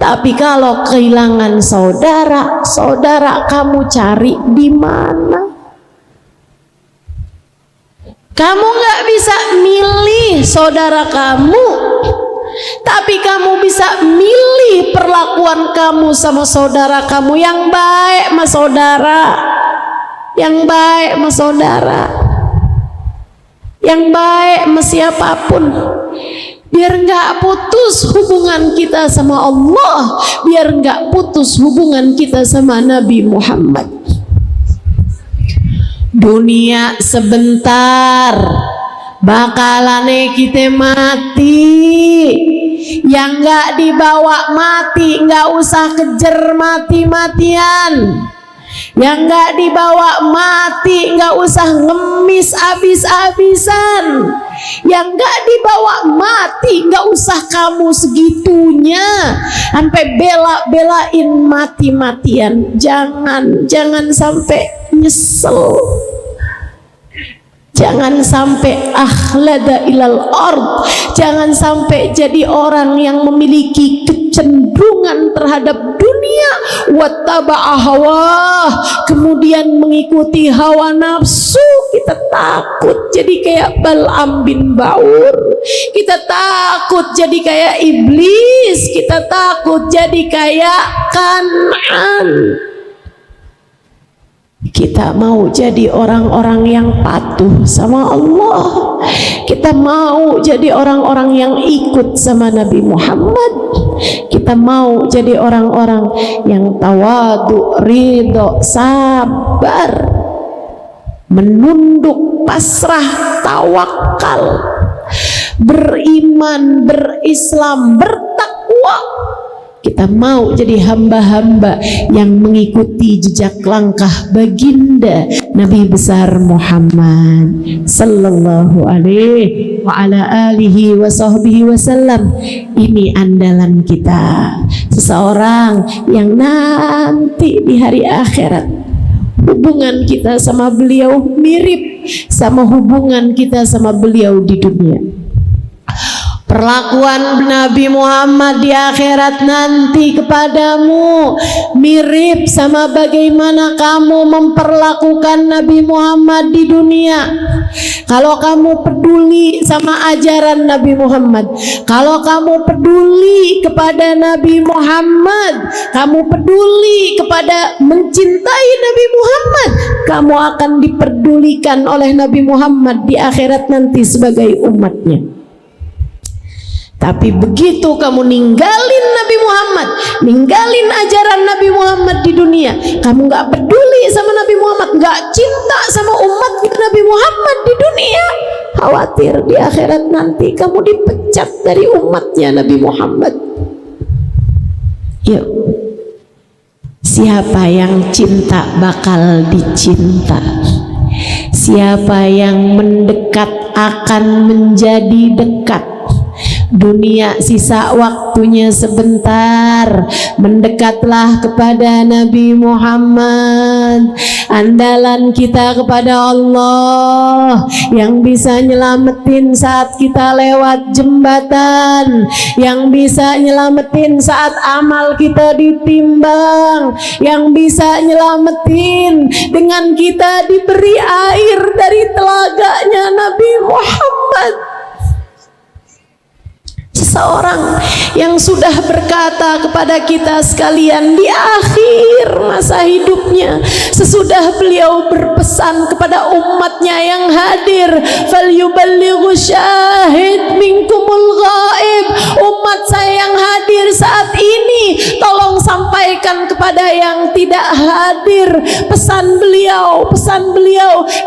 Tapi kalau kehilangan saudara, saudara kamu cari di mana? Kamu nggak bisa milih saudara kamu, tapi kamu bisa milih perlakuan kamu sama saudara kamu. Yang baik sama saudara, yang baik sama saudara, yang baik sama siapapun, biar nggak putus hubungan kita sama Allah, biar nggak putus hubungan kita sama Nabi Muhammad. Dunia sebentar, bakalane kita mati. Yang nggak dibawa mati, nggak usah kejar mati-matian. Yang nggak dibawa mati, nggak usah ngemis abis-abisan. Yang nggak dibawa mati, nggak usah kamu segitunya sampai bela-belain mati-matian. Jangan sampai nyesel. Jangan sampai akhlada ilal ard. Jangan sampai jadi orang yang memiliki kecenderungan terhadap dunia, wattaba'a hawa, kemudian mengikuti hawa nafsu. Kita takut jadi kayak Bal'am bin Ba'ur. Kita takut jadi kayak iblis. Kita takut jadi kayak Kan'an. Kita mau jadi orang-orang yang patuh sama Allah. Kita mau jadi orang-orang yang ikut sama Nabi Muhammad. Kita mau jadi orang-orang yang tawadu, ridho, sabar, menunduk, pasrah, tawakal, beriman, berislam, bertakwa. Kita mau jadi hamba-hamba yang mengikuti jejak langkah baginda Nabi besar Muhammad sallallahu alaihi wa ala alihi wa sahbihi wasallam. Ini andalan kita, seseorang yang nanti di hari akhirat hubungan kita sama beliau mirip sama hubungan kita sama beliau di dunia. Perlakuan Nabi Muhammad di akhirat nanti kepadamu mirip sama bagaimana kamu memperlakukan Nabi Muhammad di dunia. Kalau kamu peduli sama ajaran Nabi Muhammad, kalau kamu peduli kepada Nabi Muhammad, kamu peduli kepada mencintai Nabi Muhammad, kamu akan diperdulikan oleh Nabi Muhammad di akhirat nanti sebagai umatnya. Tapi begitu kamu ninggalin Nabi Muhammad, ninggalin ajaran Nabi Muhammad di dunia, kamu gak peduli sama Nabi Muhammad, gak cinta sama umat Nabi Muhammad di dunia, khawatir di akhirat nanti kamu dipecat dari umatnya Nabi Muhammad. Yuk, siapa yang cinta bakal dicinta, siapa yang mendekat akan menjadi dekat. Dunia sisa waktunya sebentar, mendekatlah kepada Nabi Muhammad. Andalan kita kepada Allah yang bisa nyelamatin saat kita lewat jembatan, yang bisa nyelamatin saat amal kita ditimbang, yang bisa nyelamatin dengan kita diberi air dari telaganya Nabi Muhammad. Seseorang yang sudah berkata kepada kita sekalian di akhir masa hidupnya, sesudah beliau berpesan kepada umatnya yang hadir, falyuballighu syahid minkumul ghaib, umat saya yang hadir saat ini tolong sampaikan kepada yang tidak hadir pesan beliau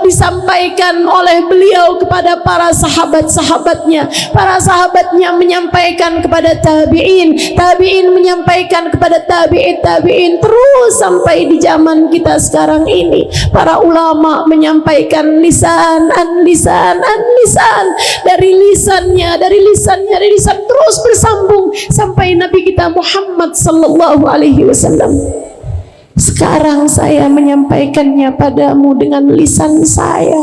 disampaikan oleh beliau kepada para sahabat-sahabatnya. Para sahabatnya menyampaikan kepada tabi'in, tabi'in menyampaikan kepada tabi'in, terus sampai di zaman kita sekarang ini. Para ulama menyampaikan lisan dari lisan terus bersambung sampai Nabi kita Muhammad sallallahu alaihi wasallam. Sekarang saya menyampaikannya padamu dengan lisan saya,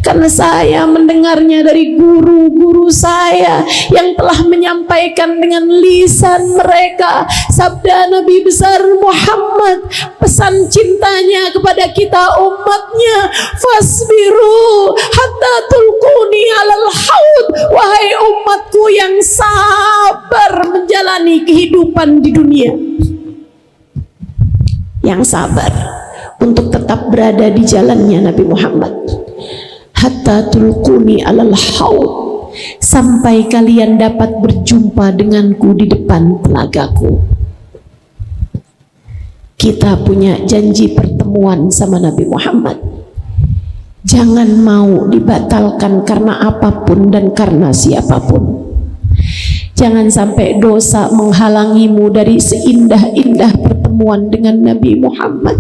karena saya mendengarnya dari guru-guru saya yang telah menyampaikan dengan lisan mereka sabda Nabi besar Muhammad, pesan cintanya kepada kita umatnya, fasbiru hatta tulquni alal haud, wahai umatku yang sabar menjalani kehidupan di dunia, yang sabar untuk tetap berada di jalannya Nabi Muhammad. Hatta tulquni alal haud, sampai kalian dapat berjumpa denganku di depan telagaku. Kita punya janji pertemuan sama Nabi Muhammad. Jangan mau dibatalkan karena apapun dan karena siapapun. Jangan sampai dosa menghalangimu dari seindah-indah pertemuan dengan Nabi Muhammad.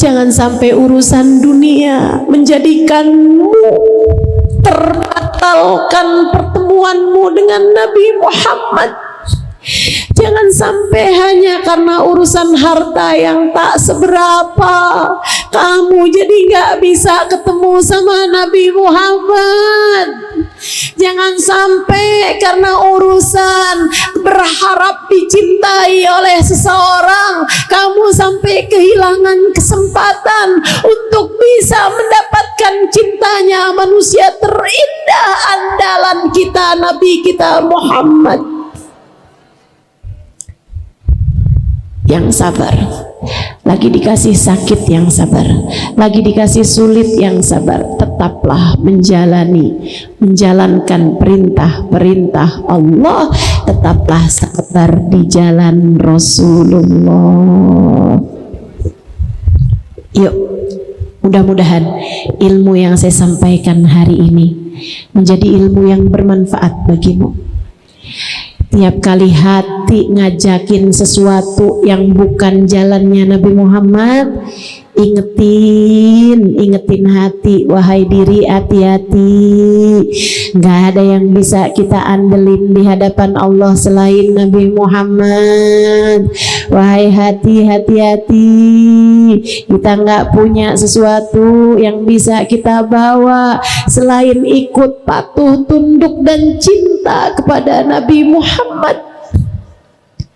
Jangan sampai urusan dunia menjadikanmu terbatalkan pertemuanmu dengan Nabi Muhammad. Jangan sampai hanya karena urusan harta yang tak seberapa kamu jadi gak bisa ketemu sama Nabi Muhammad. Jangan sampai karena urusan berharap dicintai oleh seseorang kamu sampai kehilangan kesempatan untuk bisa mendapatkan cintanya manusia terindah, andalan kita Nabi kita Muhammad. Yang sabar, lagi dikasih sakit yang sabar, lagi dikasih sulit yang sabar, tetaplah menjalankan perintah-perintah Allah, tetaplah sabar di jalan Rasulullah. Yuk, mudah-mudahan ilmu yang saya sampaikan hari ini menjadi ilmu yang bermanfaat bagimu. Tiap kali hati ngajakin sesuatu yang bukan jalannya Nabi Muhammad, ingetin hati, wahai diri, hati-hati. Gak ada yang bisa kita andelin di hadapan Allah selain Nabi Muhammad. Wahai hati, hati-hati. Kita gak punya sesuatu yang bisa kita bawa selain ikut, patuh, tunduk dan cinta kepada Nabi Muhammad.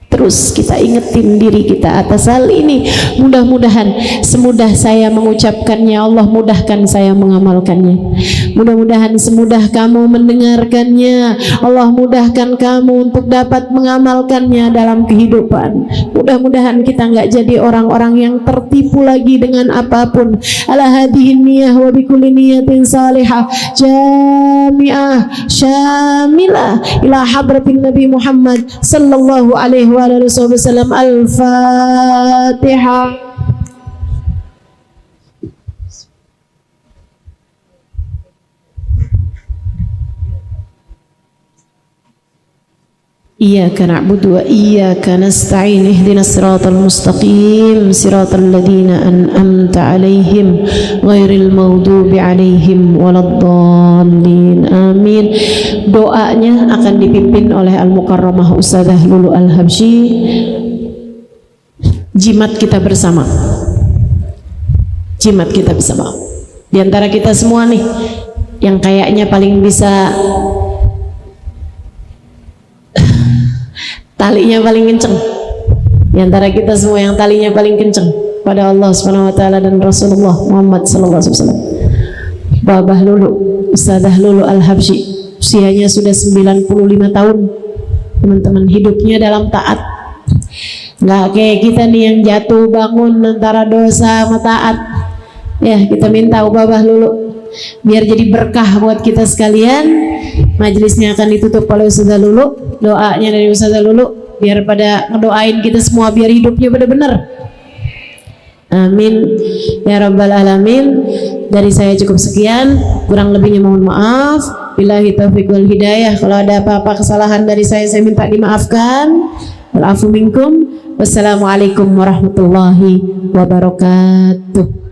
Terus kita ingetin diri kita atas hal ini. Mudah-mudahan semudah saya mengucapkannya, Allah mudahkan saya mengamalkannya. Mudah-mudahan semudah kamu mendengarkannya, Allah mudahkan kamu untuk dapat mengamalkannya dalam kehidupan. Mudah-mudahan kita nggak jadi orang-orang yang tertipu lagi dengan apapun. Ala hadhihi niyah wa bikulli niyatin salihah jami'ah syamilah ila hadratin Nabi Muhammad sallallahu alaihi wasallam. Al-Fatihah. Iyyaka na'budu wa iyyaka nasta'in ihdinas siratal mustaqim siratal ladzina an'amta 'alaihim ghairil maghdubi 'alaihim waladdallin. Amin. Doanya akan dipimpin oleh Al-Mukarramah Ustadzah Lulu Al-Habsyi. Jimat kita bersama. Jimat kita bersama. Di antara kita semua nih yang kayaknya paling bisa talinya paling kenceng di antara kita semua, yang talinya paling kenceng pada Allah Subhanahu wa taala dan Rasulullah Muhammad sallallahu alaihi wasallam. Babah Lulu, Ustadzah Lulu Al-Habsyi, usianya sudah 95 tahun. Teman-teman, hidupnya dalam taat. Nggak kayak kita nih yang jatuh bangun antara dosa sama taat. Ya, kita minta Babah Lulu biar jadi berkah buat kita sekalian. Majelisnya akan ditutup oleh Ustadzah Lulu. Doanya dari Ustadzah Lulu biar pada ngedoain kita semua biar hidupnya benar-benar. Amin ya rabbal alamin. Dari saya cukup sekian, kurang lebihnya mohon maaf. Billahi taufiq wal hidayah. Kalau ada apa-apa kesalahan dari saya minta dimaafkan. Wal afu minkum. Wassalamualaikum warahmatullahi wabarakatuh.